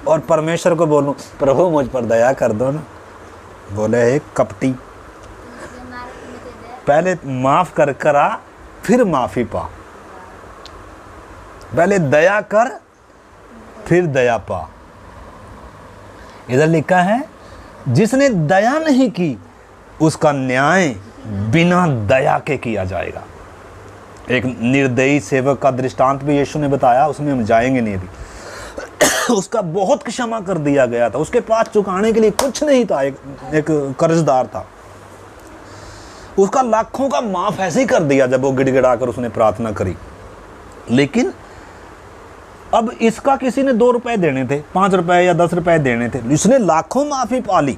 और परमेश्वर को बोलूँ प्रभु मुझ पर दया कर दो ना, बोले हे कपटी, पहले माफ कर आ, फिर माफी पा। पहले दया कर, फिर दया पा। इधर लिखा है जिसने दया नहीं की, उसका न्याय बिना दया के किया जाएगा। एक निर्दयी सेवक का दृष्टांत भी यीशु ने बताया, उसमें हम जाएंगे नहीं अभी। उसका बहुत क्षमा कर दिया गया था, उसके पास चुकाने के लिए कुछ नहीं था। एक कर्जदार था, उसका लाखों का माफ ऐसे ही कर दिया जब वो गिड़गिड़ा कर उसने प्रार्थना करी। लेकिन अब इसका किसी ने 2 रुपए देने थे, 5 रुपए या 10 रुपए देने थे, इसने लाखों माफी पा ली,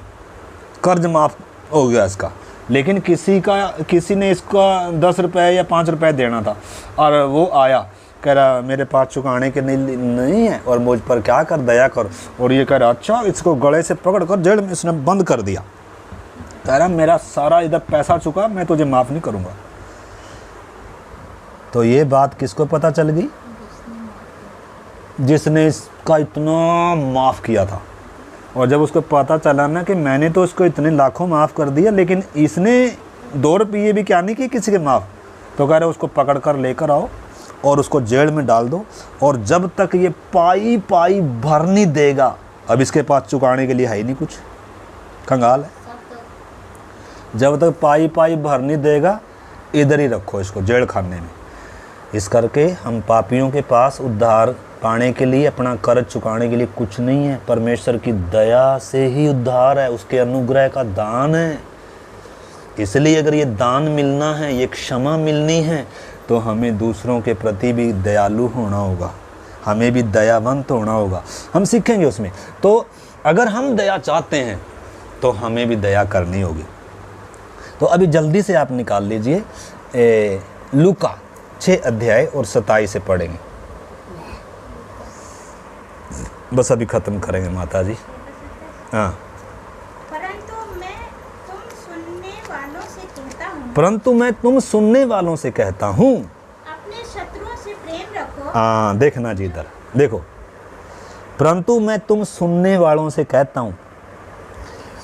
कर्ज माफ हो गया इसका। लेकिन किसी ने इसका 10 रुपये या 5 रुपये देना था और वो आया कह रहा मेरे पास चुकाने के नहीं है और मुझ पर क्या कर दया कर, और ये कह रहा अच्छा, इसको गले से पकड़ कर जेल में इसने बंद कर दिया। कह रहा मेरा सारा इधर पैसा चुका, मैं तुझे माफ़ नहीं करूँगा। तो ये बात किसको पता चल गई? जिसने इसका इतना माफ़ किया था। और जब उसको पता चला ना कि मैंने तो उसको इतने लाखों माफ़ कर दिया, लेकिन इसने 2 रुपये भी क्या नहीं किए किसी के माफ़, तो कह रहे उसको पकड़ कर लेकर आओ और उसको जेल में डाल दो, और जब तक ये पाई पाई भर नहीं देगा, अब इसके पास चुकाने के लिए है ही नहीं कुछ, कंगाल है, जब तक पाई पाई भर नहीं देगा इधर ही रखो इसको जेल खाने में। इस करके हम पापियों के पास उद्धार पाने के लिए, अपना कर्ज चुकाने के लिए कुछ नहीं है। परमेश्वर की दया से ही उद्धार है, उसके अनुग्रह का दान है। इसलिए अगर ये दान मिलना है, ये क्षमा मिलनी है, तो हमें दूसरों के प्रति भी दयालु होना होगा, हमें भी दयावंत होना होगा। हम सीखेंगे उसमें। तो अगर हम दया चाहते हैं तो हमें भी दया करनी होगी। तो अभी जल्दी से आप निकाल लीजिए लूका 6 अध्याय और 27 से पढ़ेंगे, बस अभी ख़त्म करेंगे माता जी। हाँ। परंतु मैं तुम सुनने वालों से कहता हूँ अपने शत्रुओं से प्रेम रखो। हाँ, देखना जी, इधर देखो, परंतु मैं तुम सुनने वालों से कहता हूँ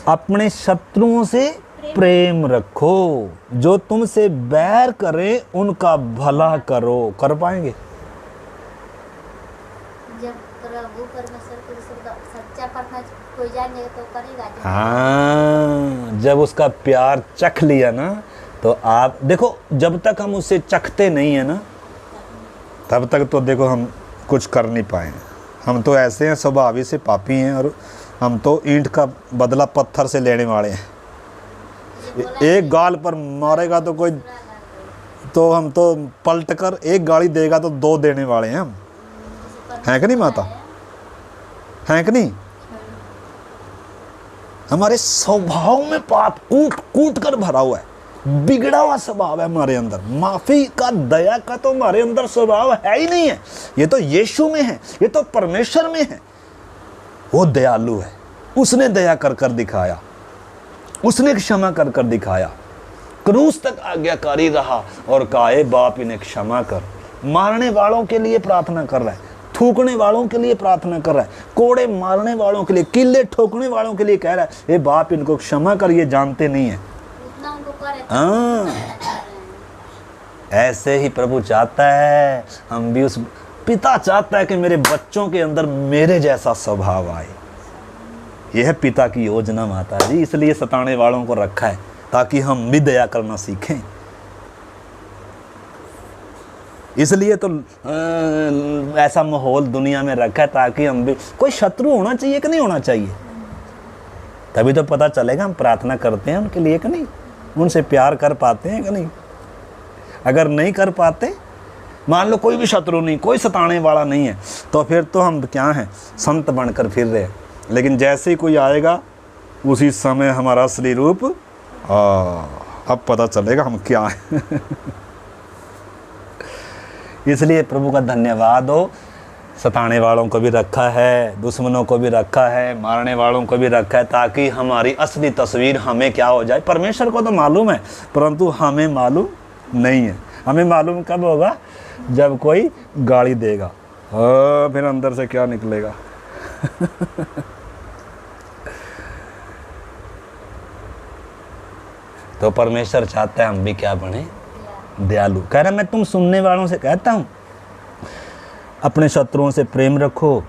अपने शत्रुओं से प्रेम रखो, जो तुमसे बैर करे उनका भला करो। कर पाएंगे? जब प्रभु परमेश्वर को सच्चा प्रार्थना कोई जानेगा तो करेगा। हाँ, जब उसका प्यार चख लिया ना, तो आप देखो, जब तक हम उससे चखते नहीं है ना, तब तक तो देखो हम कुछ कर नहीं पाए। हम तो ऐसे हैं, स्वभाव से पापी हैं, और हम तो ईंट का बदला पत्थर से लेने वाले हैं। एक गाल पर मारेगा तो कोई, तो हम तो पलट कर एक गाली देगा तो 2 देने वाले हैं हम, हैं कि नहीं माता? हैं कि नहीं? हमारे स्वभाव में पाप कूट कूट कर भरा हुआ है, बिगड़ा हुआ स्वभाव है हमारे अंदर। माफी का, दया का तो हमारे अंदर स्वभाव है ही नहीं है। ये तो यीशु में है, ये तो परमेश्वर में है। वो दयालु है, उसने दया कर कर दिखाया, उसने क्षमा कर कर दिखाया, क्रूस तक आज्ञाकारी रहा और कहा बाप इन्हें क्षमा कर। मारने वालों के लिए प्रार्थना कर रहा है, थूकने वालों के लिए प्रार्थना कर रहा है, कोड़े मारने वालों के लिए, किले ठोकने वालों के लिए कह रहा है, बाप इनको क्षमा कर, ये जानते नहीं है। हाँ, ऐसे ही प्रभु चाहता है, हम भी उस पिता चाहता है कि मेरे बच्चों के अंदर मेरे जैसा स्वभाव आए। यह है पिता की योजना माता जी, इसलिए सताने वालों को रखा है ताकि हम भी दया करना सीखें। इसलिए तो ऐसा माहौल दुनिया में रखा है ताकि हम भी, कोई शत्रु होना चाहिए कि नहीं होना चाहिए? तभी तो पता चलेगा हम प्रार्थना करते हैं उनके लिए कि नहीं, उनसे प्यार कर पाते हैं कि नहीं। अगर नहीं कर पाते, मान लो कोई भी शत्रु नहीं, कोई सताने वाला नहीं है, तो फिर तो हम क्या हैं, संत बनकर फिर रहे। लेकिन जैसे ही कोई आएगा उसी समय हमारा असली रूप अब पता चलेगा हम क्या हैं। इसलिए प्रभु का धन्यवाद हो, सताने वालों को भी रखा है, दुश्मनों को भी रखा है, मारने वालों को भी रखा है, ताकि हमारी असली तस्वीर हमें क्या हो जाए। परमेश्वर को तो मालूम है, परंतु हमें मालूम नहीं है। हमें मालूम कब होगा? जब कोई गाली देगा, फिर अंदर से क्या निकलेगा। तो परमेश्वर चाहता है हम भी क्या बने, दयालु। कह रहा मैं तुम सुनने वालों से कहता हूँ अपने शत्रुओं से प्रेम रखो,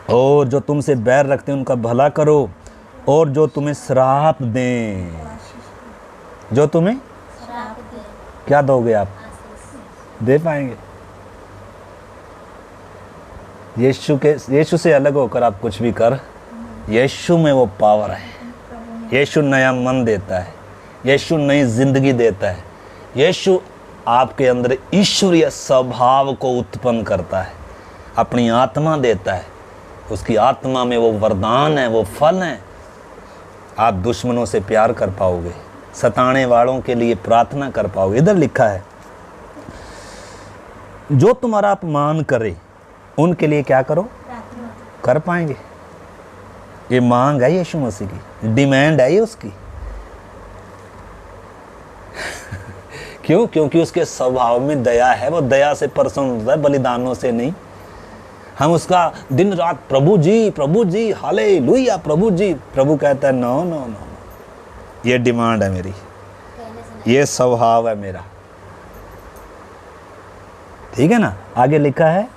और जो तुमसे बैर रखते हैं उनका भला करो, और जो तुम्हें श्राप दें, जो तुम्हें क्या दोगे आप? दे पाएंगे? यीशु से अलग होकर आप कुछ भी कर, यीशु में वो पावर है। यीशु नया मन देता है, यीशु नई जिंदगी देता है, यीशु आपके अंदर ईश्वरीय स्वभाव को उत्पन्न करता है, अपनी आत्मा देता है। उसकी आत्मा में वो वरदान है, वो फल है। आप दुश्मनों से प्यार कर पाओगे, सताने वालों के लिए प्रार्थना कर पाओगे। इधर लिखा है जो तुम्हारा अपमान करे उनके लिए क्या करो, प्रार्थना कर पाएंगे। ये मांग है यीशु मसीह की, डिमांड है ये उसकी। क्यों? क्योंकि उसके स्वभाव में दया है, वो दया से प्रसन्न होता है, बलिदानों से नहीं। हम उसका दिन रात प्रभु जी हालेलुया प्रभु जी, प्रभु कहता है नो नो नो, ये डिमांड है मेरी, कहने से नहीं। ये स्वभाव है मेरा। ठीक है ना। आगे लिखा है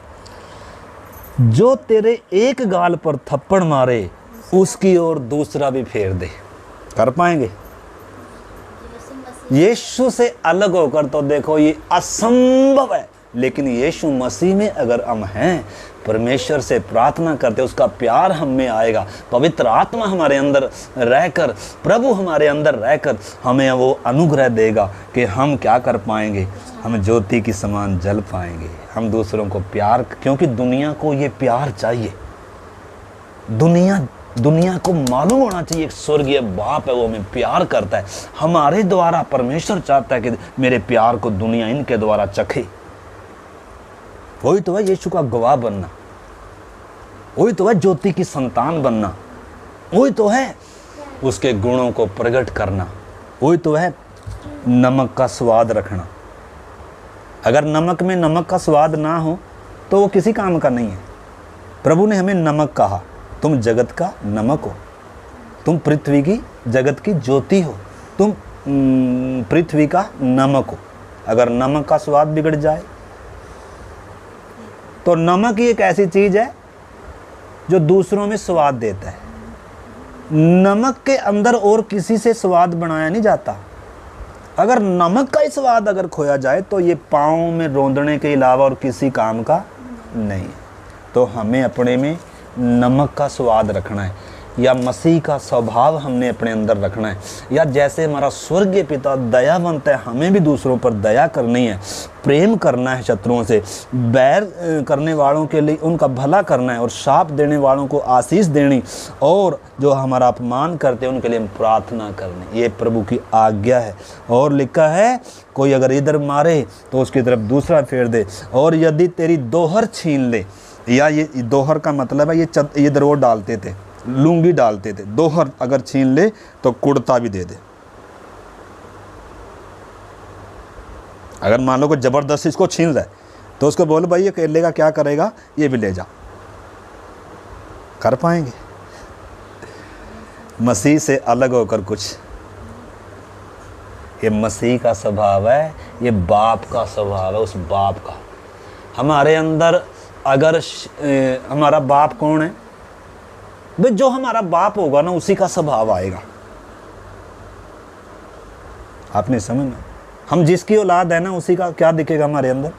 जो तेरे एक गाल पर थप्पड़ मारे उसकी ओर दूसरा भी फेर दे। कर पाएंगे? यीशु मसीह यीशु से अलग होकर तो देखो ये असंभव है, लेकिन यीशु मसीह में अगर हम हैं, परमेश्वर से प्रार्थना करते, उसका प्यार हम में आएगा, पवित्र आत्मा हमारे अंदर रहकर, प्रभु हमारे अंदर रहकर हमें वो अनुग्रह देगा कि हम क्या कर पाएंगे, हम ज्योति की समान जल पाएंगे। हम दूसरों को प्यार, क्योंकि दुनिया को ये प्यार चाहिए। दुनिया को मालूम होना चाहिए एक स्वर्गीय बाप है, वो हमें प्यार करता है। हमारे द्वारा परमेश्वर चाहता है कि मेरे प्यार को दुनिया इनके द्वारा चखे। वही तो है यीशु का गवाह बनना, वही तो है ज्योति की संतान बनना, वही तो है उसके गुणों को प्रकट करना, वही तो है नमक का स्वाद रखना। अगर नमक में नमक का स्वाद ना हो तो वो किसी काम का नहीं है। प्रभु ने हमें नमक कहा, तुम जगत का नमक हो, तुम पृथ्वी की जगत की ज्योति हो, तुम पृथ्वी का नमक हो। अगर नमक का स्वाद बिगड़ जाए तो नमक ही एक ऐसी चीज है जो दूसरों में स्वाद देता है। नमक के अंदर और किसी से स्वाद बनाया नहीं जाता। अगर नमक का ही स्वाद अगर खोया जाए तो ये पाँव में रोंदने के अलावा और किसी काम का नहीं है। तो हमें अपने में नमक का स्वाद रखना है, या मसीह का स्वभाव हमने अपने अंदर रखना है, या जैसे हमारा स्वर्गीय पिता दयावंत है, हमें भी दूसरों पर दया करनी है, प्रेम करना है, शत्रुओं से बैर करने वालों के लिए उनका भला करना है, और शाप देने वालों को आशीष देनी, और जो हमारा अपमान करते हैं उनके लिए हम प्रार्थना करनी। ये प्रभु की आज्ञा है। और लिखा है कोई अगर इधर मारे तो उसकी तरफ दूसरा फेर दे, और यदि तेरी दोहर छीन ले, या ये दोहर का मतलब है ये इधर वो डालते थे, लुंगी डालते थे, दोहर अगर छीन ले तो कुर्ता भी दे दे। अगर मान लो कोई जबरदस्ती इसको छीन रहा है तो उसको बोलो भाई ये केले का क्या करेगा, ये भी ले जा। कर पाएंगे? मसीह से अलग होकर कुछ, ये मसीह का स्वभाव है, ये बाप का स्वभाव है। उस बाप का हमारे अंदर, अगर हमारा बाप कौन है भाई, जो हमारा बाप होगा ना उसी का स्वभाव आएगा। आपने समझना, हम जिसकी औलाद है ना उसी का क्या दिखेगा हमारे अंदर।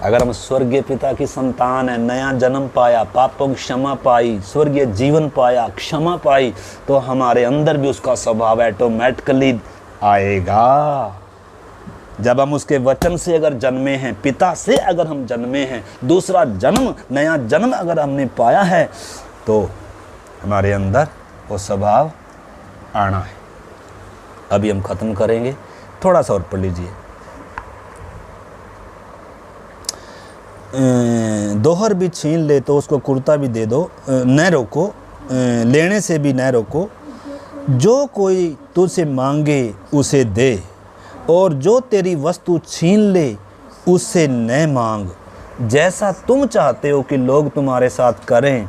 अगर हम स्वर्गीय पिता की संतान है, नया जन्म पाया, पापों की क्षमा पाई, स्वर्गीय जीवन पाया, क्षमा पाई, तो हमारे अंदर भी उसका स्वभाव ऑटोमेटिकली आएगा। जब हम उसके वचन से अगर जन्मे हैं, पिता से अगर हम जन्मे हैं, दूसरा जन्म, नया जन्म अगर हमने पाया है, तो हमारे अंदर वो स्वभाव आना है। अभी हम खत्म करेंगे, थोड़ा सा और पढ़ लीजिए। दोहर भी छीन ले तो उसको कुर्ता भी दे दो, न रोको, लेने से भी न रोको। जो कोई तुझसे मांगे उसे दे, और जो तेरी वस्तु छीन ले उससे न मांग। जैसा तुम चाहते हो कि लोग तुम्हारे साथ करें,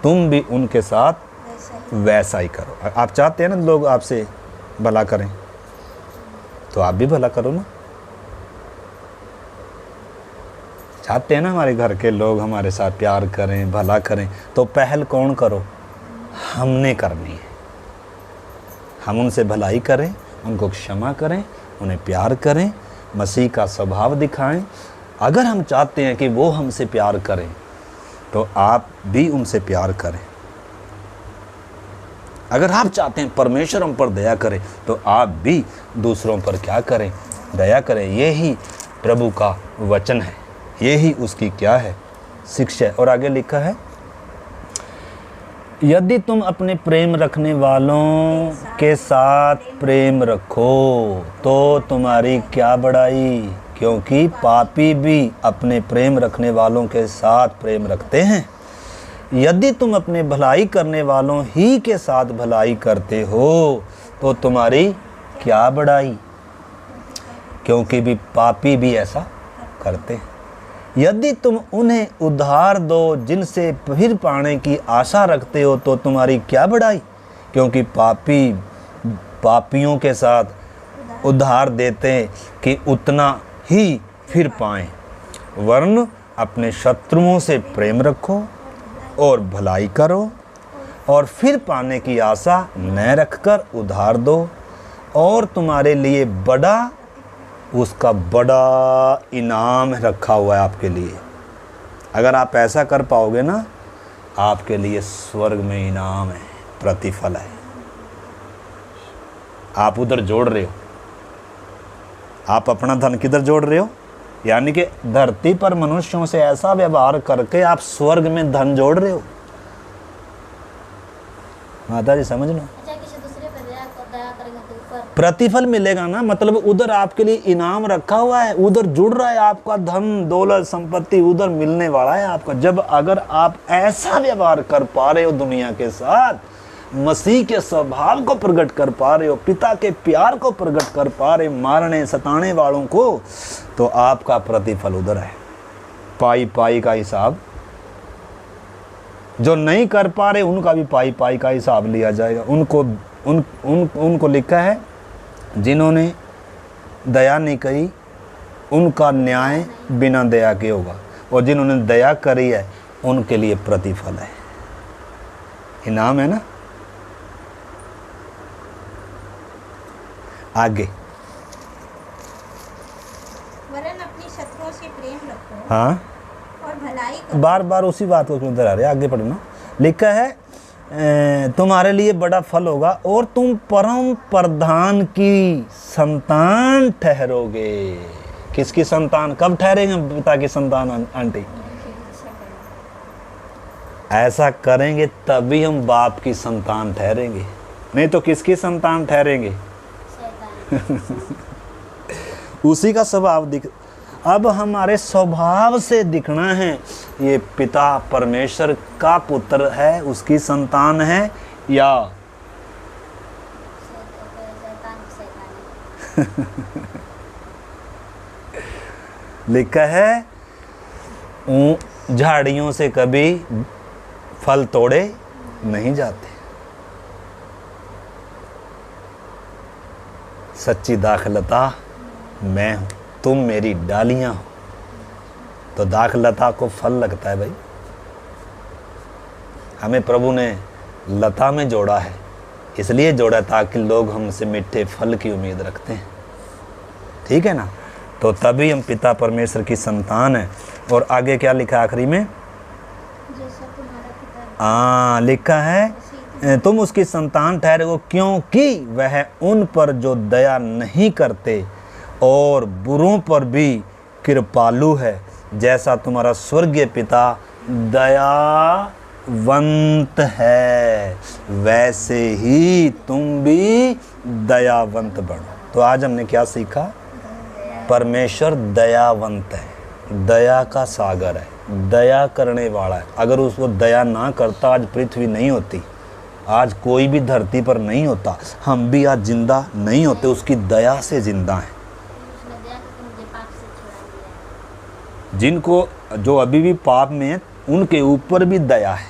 तुम भी उनके साथ वैसा ही करो। आप चाहते हैं ना लोग आपसे भला करें, तो आप भी भला करो ना। चाहते हैं ना हमारे घर के लोग हमारे साथ प्यार करें, भला करें, तो पहल कौन करो? हमने करनी है। हम उनसे भलाई करें, उनको क्षमा करें, उन्हें प्यार करें, मसीह का स्वभाव दिखाएं। अगर हम चाहते हैं कि वो हमसे प्यार करें, तो आप भी उनसे प्यार करें। अगर आप चाहते हैं परमेश्वर हम पर दया करे, तो आप भी दूसरों पर क्या करें? दया करें। यही प्रभु का वचन है, यही उसकी क्या है? शिक्षा है। और आगे लिखा है यदि तुम अपने प्रेम रखने वालों के साथ प्रेम रखो तो तुम्हारी क्या बड़ाई, क्योंकि पापी भी अपने प्रेम रखने वालों के साथ प्रेम रखते हैं। यदि तुम अपने भलाई करने वालों ही के साथ भलाई करते हो तो तुम्हारी क्या बड़ाई, क्योंकि भी पापी भी ऐसा करते हैं। यदि तुम उन्हें उधार दो जिनसे फिर पाने की आशा रखते हो तो तुम्हारी क्या बड़ाई, क्योंकि पापी पापियों के साथ उधार देते कि उतना ही फिर पाएं। वरन अपने शत्रुओं से प्रेम रखो और भलाई करो और फिर पाने की आशा न रखकर उधार दो, और तुम्हारे लिए बड़ा उसका बड़ा इनाम रखा हुआ है आपके लिए। अगर आप ऐसा कर पाओगे ना, आपके लिए स्वर्ग में इनाम है, प्रतिफल है। आप उधर जोड़ रहे हो, आप अपना धन किधर जोड़ रहे हो, यानी कि धरती पर मनुष्यों से ऐसा व्यवहार करके आप स्वर्ग में धन जोड़ रहे हो। माता जी समझ लो, किसी दूसरे पर दया करेंगे तो ऊपर प्रतिफल मिलेगा ना, मतलब उधर आपके लिए इनाम रखा हुआ है, उधर जुड़ रहा है आपका धन दौलत संपत्ति, उधर मिलने वाला है आपका। जब अगर आप ऐसा व्यवहार कर पा रहे हो दुनिया के साथ, मसीह के स्वभाव को प्रकट कर पा रहे हो, पिता के प्यार को प्रकट कर पा रहे, मारने सताने वालों को, तो आपका प्रतिफल उधर है। पाई पाई का हिसाब, जो नहीं कर पा रहे उनका भी पाई पाई का हिसाब लिया जाएगा। उनको लिखा है जिन्होंने दया नहीं करी उनका न्याय बिना दया के होगा, और जिन्होंने दया करी है उनके लिए प्रतिफल है, इनाम है ना। आगे वरन अपने शत्रुओं से प्रेम रखो हाँ, और भलाई करो। बार बार उसी बात को क्यों दोहरा रहे, आगे पढ़ना। लिखा है तुम्हारे लिए बड़ा फल होगा और तुम परम प्रधान की संतान ठहरोगे। किसकी संतान, कब ठहरेंगे पिता की संतान आंटी? ऐसा करेंगे तभी हम बाप की संतान ठहरेंगे, नहीं तो किसकी संतान ठहरेंगे? उसी का स्वभाव दिख, अब हमारे स्वभाव से दिखना है ये पिता परमेश्वर का पुत्र है, उसकी संतान है या लिखा है झाड़ियों से कभी फल तोड़े नहीं जाते। सच्ची दाखलता मैं हूँ, तुम मेरी डालियाँ हो, तो दाखलता को फल लगता है भाई। हमें प्रभु ने लता में जोड़ा है, इसलिए जोड़ा ताकि लोग हमसे मीठे फल की उम्मीद रखते हैं, ठीक है ना। तो तभी हम पिता परमेश्वर की संतान है। और आगे क्या लिखा आखिरी में? जैसा तुम्हारा पिता लिखा है तुम उसकी संतान ठहरे हो, क्योंकि वह उन पर जो दया नहीं करते और बुरों पर भी कृपालु है, जैसा तुम्हारा स्वर्गीय पिता दयावंत है, वैसे ही तुम भी दयावंत बनो। तो आज हमने क्या सीखा? परमेश्वर दयावंत है, दया का सागर है, दया करने वाला है। अगर उसको दया ना करता आज पृथ्वी नहीं होती, आज कोई भी धरती पर नहीं होता, हम भी आज जिंदा नहीं होते, उसकी दया से जिंदा हैं। उसने दया करके मुझे पाप से छुड़ा दिया। जिनको जो अभी भी पाप में है उनके ऊपर भी दया है,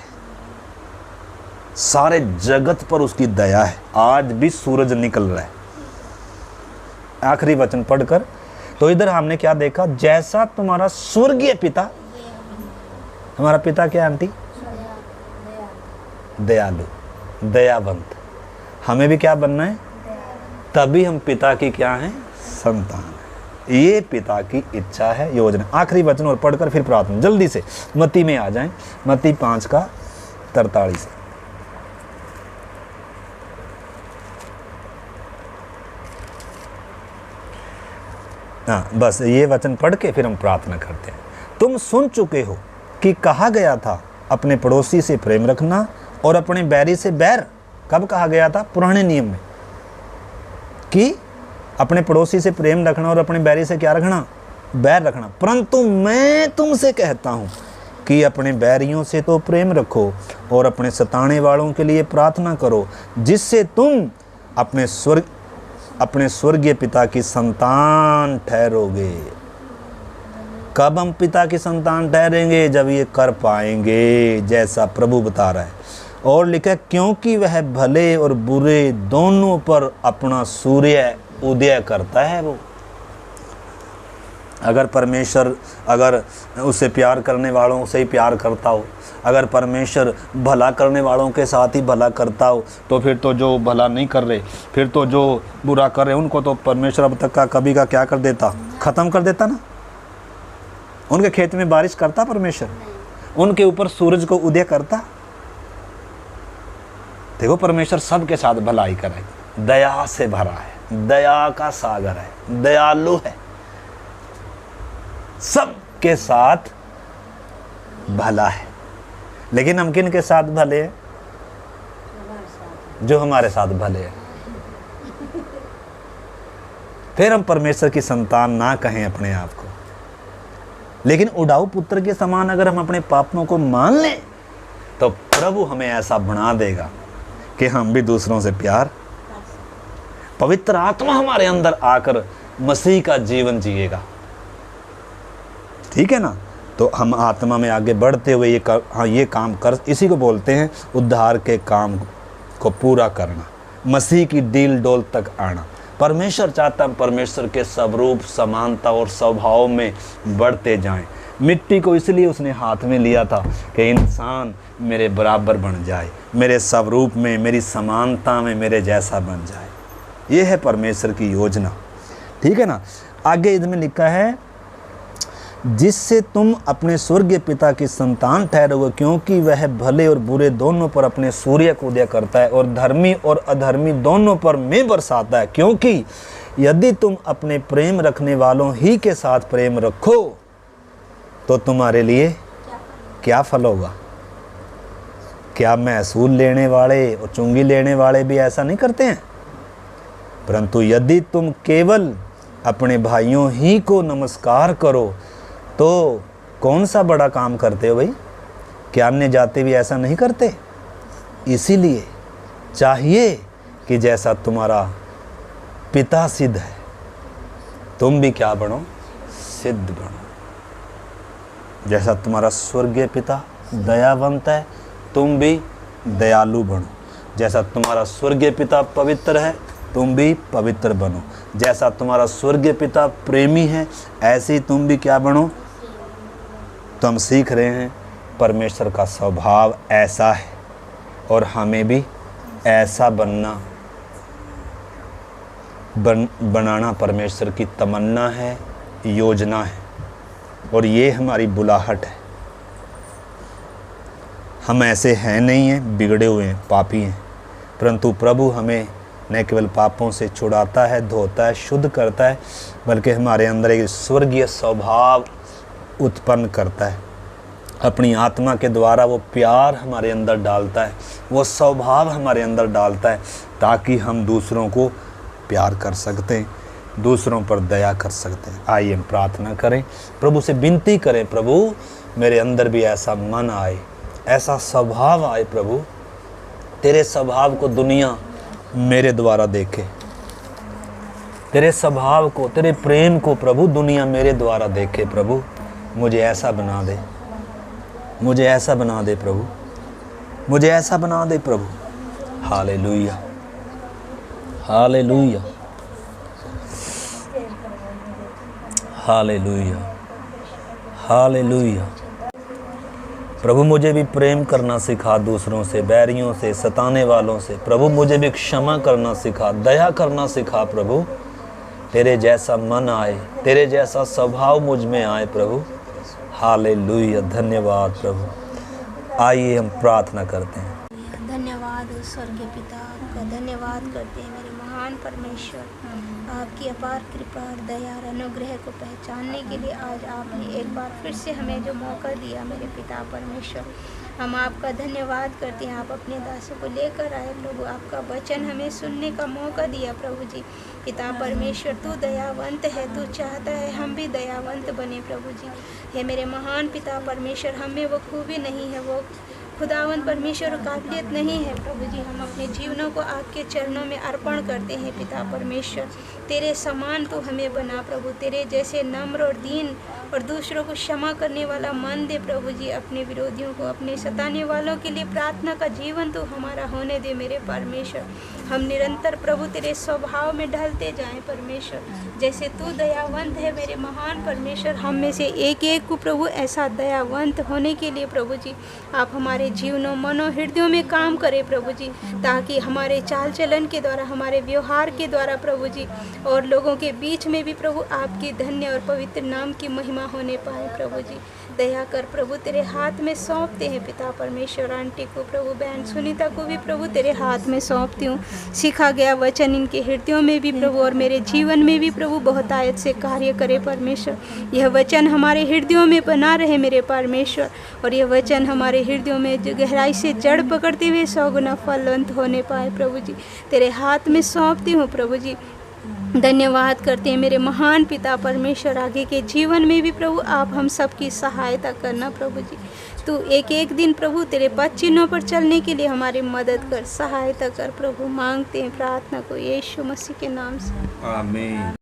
सारे जगत पर उसकी दया है। आज भी सूरज निकल रहा है। आखिरी वचन पढ़कर तो इधर हमने क्या देखा? जैसा तुम्हारा स्वर्गीय पिता, हमारा पिता क्या आंटी? दयालु, दयावंत। हमें भी क्या बनना है? तभी हम पिता की क्या हैं? संतान है। ये पिता की इच्छा है, योजना। आखिरी वचन और पढ़कर फिर प्रार्थना जल्दी से मत्ती में आ जाएं, मत्ती 5:43। हाँ, बस ये वचन पढ़ के फिर हम प्रार्थना करते हैं। तुम सुन चुके हो कि कहा गया था, अपने पड़ोसी से प्रेम रखना और अपने बैरी से बैर। कब कहा गया था? पुराने नियम में, कि अपने पड़ोसी से प्रेम रखना और अपने बैरी से क्या रखना? बैर रखना। परंतु मैं तुमसे कहता हूँ कि अपने बैरियों से तो प्रेम रखो और अपने सताने वालों के लिए प्रार्थना करो, जिससे तुम अपने स्वर्गीय पिता की संतान ठहरोगे। कब हम पिता की संतान ठहरेंगे? जब ये कर पाएंगे, जैसा प्रभु बता रहा है। और लिखा, क्योंकि वह भले और बुरे दोनों पर अपना सूर्य उदय करता है। वो अगर परमेश्वर अगर उससे प्यार करने वालों से ही प्यार करता हो, अगर परमेश्वर भला करने वालों के साथ ही भला करता हो, तो फिर तो जो भला नहीं कर रहे, फिर तो जो बुरा कर रहे, उनको तो परमेश्वर अब तक का कभी का क्या कर देता? ख़त्म कर देता ना। उनके खेत में बारिश करता परमेश्वर, उनके ऊपर सूरज को उदय करता। देखो, परमेश्वर सबके साथ भलाई करे, दया से भरा है, दया का सागर है, दयालु है, सबके साथ भला है। लेकिन हम किन के साथ भले हैं? जो हमारे साथ भले हैं। फिर हम परमेश्वर की संतान ना कहें अपने आप को, लेकिन उड़ाऊ पुत्र के समान अगर हम अपने पापों को मान लें, तो प्रभु हमें ऐसा बना देगा कि हम भी दूसरों से प्यार, पवित्र आत्मा हमारे अंदर आकर मसीह का जीवन जिएगा। ठीक है ना? तो हम आत्मा में आगे बढ़ते हुए ये काम कर, इसी को बोलते हैं उद्धार के काम को पूरा करना, मसीह की डील डोल तक आना। परमेश्वर चाहता है परमेश्वर के स्वरूप, समानता और स्वभाव में बढ़ते जाएं। मिट्टी को इसलिए उसने हाथ में लिया था कि इंसान मेरे बराबर बन जाए, मेरे स्वरूप में, मेरी समानता में मेरे जैसा बन जाए। ये है परमेश्वर की योजना। ठीक है ना? आगे इसमें लिखा है, जिससे तुम अपने स्वर्गीय पिता की संतान ठहरोगे, क्योंकि वह भले और बुरे दोनों पर अपने सूर्य को उदय करता है और धर्मी और अधर्मी दोनों पर मेघ बरसाता है। क्योंकि यदि तुम अपने प्रेम रखने वालों ही के साथ प्रेम रखो, तो तुम्हारे लिए क्या फल होगा? क्या महसूल लेने वाले और चुंगी लेने वाले भी ऐसा नहीं करते हैं? परंतु यदि तुम केवल अपने भाइयों ही को नमस्कार करो, तो कौन सा बड़ा काम करते हो भाई? क्या अन्य जाति भी ऐसा नहीं करते? इसीलिए चाहिए कि जैसा तुम्हारा पिता सिद्ध है, तुम भी क्या बनो? सिद्ध बनो। जैसा तुम्हारा स्वर्गीय पिता दयावंत है, तुम भी दयालु बनो। जैसा तुम्हारा स्वर्गीय पिता पवित्र है, तुम भी पवित्र बनो। जैसा तुम्हारा स्वर्गीय पिता प्रेमी है, ऐसे ही तुम भी क्या बनो? तो हम सीख रहे हैं परमेश्वर का स्वभाव ऐसा है, और हमें भी ऐसा बनाना परमेश्वर की तमन्ना है, योजना है, और ये हमारी बुलाहट है। हम ऐसे हैं नहीं हैं, बिगड़े हुए हैं, पापी हैं, परंतु प्रभु हमें न केवल पापों से छुड़ाता है, धोता है, शुद्ध करता है, बल्कि हमारे अंदर एक स्वर्गीय स्वभाव उत्पन्न करता है। अपनी आत्मा के द्वारा वो प्यार हमारे अंदर डालता है, वो स्वभाव हमारे अंदर डालता है, ताकि हम दूसरों को प्यार कर सकते हैं, दूसरों पर दया कर सकते हैं। आइए हम प्रार्थना करें, प्रभु से विनती करें, प्रभु मेरे अंदर भी ऐसा मन आए, ऐसा स्वभाव आए। प्रभु तेरे स्वभाव को दुनिया मेरे द्वारा देखे, तेरे स्वभाव को, तेरे प्रेम को प्रभु दुनिया मेरे द्वारा देखे। प्रभु मुझे ऐसा बना दे, मुझे ऐसा बना दे प्रभु, मुझे ऐसा बना दे प्रभु। Hallelujah, hallelujah, hallelujah, hallelujah. प्रभु मुझे भी प्रेम करना सिखा दूसरों से, बैरियों से, सताने वालों से। प्रभु मुझे भी क्षमा करना सिखा, दया करना सिखा। प्रभु तेरे जैसा मन आए, तेरे जैसा स्वभाव मुझ में आए प्रभु। हालेलुया, धन्यवाद प्रभु। आइए हम प्रार्थना करते हैं। धन्यवाद स्वर्गीय पिता, आपका धन्यवाद करते हैं मेरे महान परमेश्वर। आपकी अपार कृपा और दया और अनुग्रह को पहचानने के लिए आज आपने एक बार फिर से हमें जो मौका दिया मेरे पिता परमेश्वर, हम आपका धन्यवाद करते हैं। आप अपने दासों को लेकर आए प्रभु, आपका वचन हमें सुनने का मौका दिया प्रभु जी। पिता परमेश्वर, तू दयावंत है, तू चाहता है हम भी दयावंत बने प्रभु जी। हे मेरे महान पिता परमेश्वर, हम में वो खूबी नहीं है, वो खुदावंद परमेश्वर काबिलियत नहीं है प्रभु जी। हम अपने जीवनों को आपके चरणों में अर्पण करते हैं पिता परमेश्वर। तेरे समान तो हमें बना प्रभु, तेरे जैसे नम्र और दीन और दूसरों को क्षमा करने वाला मन दे प्रभु जी। अपने विरोधियों को, अपने सताने वालों के लिए प्रार्थना का जीवन तो हमारा होने दे मेरे परमेश्वर। हम निरंतर प्रभु तेरे स्वभाव में ढलते जाएं परमेश्वर। जैसे तू दयावंत है मेरे महान परमेश्वर, हम में से एक एक को प्रभु ऐसा दयावंत होने के लिए प्रभु जी आप हमारे जीवनों, मनो, हृदयों में काम करें प्रभु जी, ताकि हमारे चाल चलन के द्वारा, हमारे व्यवहार के द्वारा प्रभु जी और लोगों के बीच में भी प्रभु आपकी धन्य और पवित्र नाम की महिमा होने पाए प्रभु जी। दया कर प्रभु, तेरे हाथ में सौंपते हैं पिता परमेश्वर। आंटी को प्रभु, बहन सुनीता को भी प्रभु तेरे हाथ में सौंपती हूँ। सीखा गया वचन इनके हृदयों में भी प्रभु और मेरे जीवन में भी प्रभु बहुतायत से कार्य करे परमेश्वर। यह वचन हमारे हृदयों में बना रहे मेरे परमेश्वर, और यह वचन हमारे हृदयों में जो गहराई से जड़ पकड़ते हुए 100 गुना फलवंत होने पाए प्रभु जी। तेरे हाथ में सौंपती हूँ प्रभु जी। धन्यवाद करते हैं मेरे महान पिता परमेश्वर। आगे के जीवन में भी प्रभु आप हम सबकी सहायता करना प्रभु जी। तू एक एक दिन प्रभु तेरे पद चिन्हों पर चलने के लिए हमारी मदद कर, सहायता कर प्रभु। मांगते हैं प्रार्थना को यीशु मसीह के नाम से, आमीन।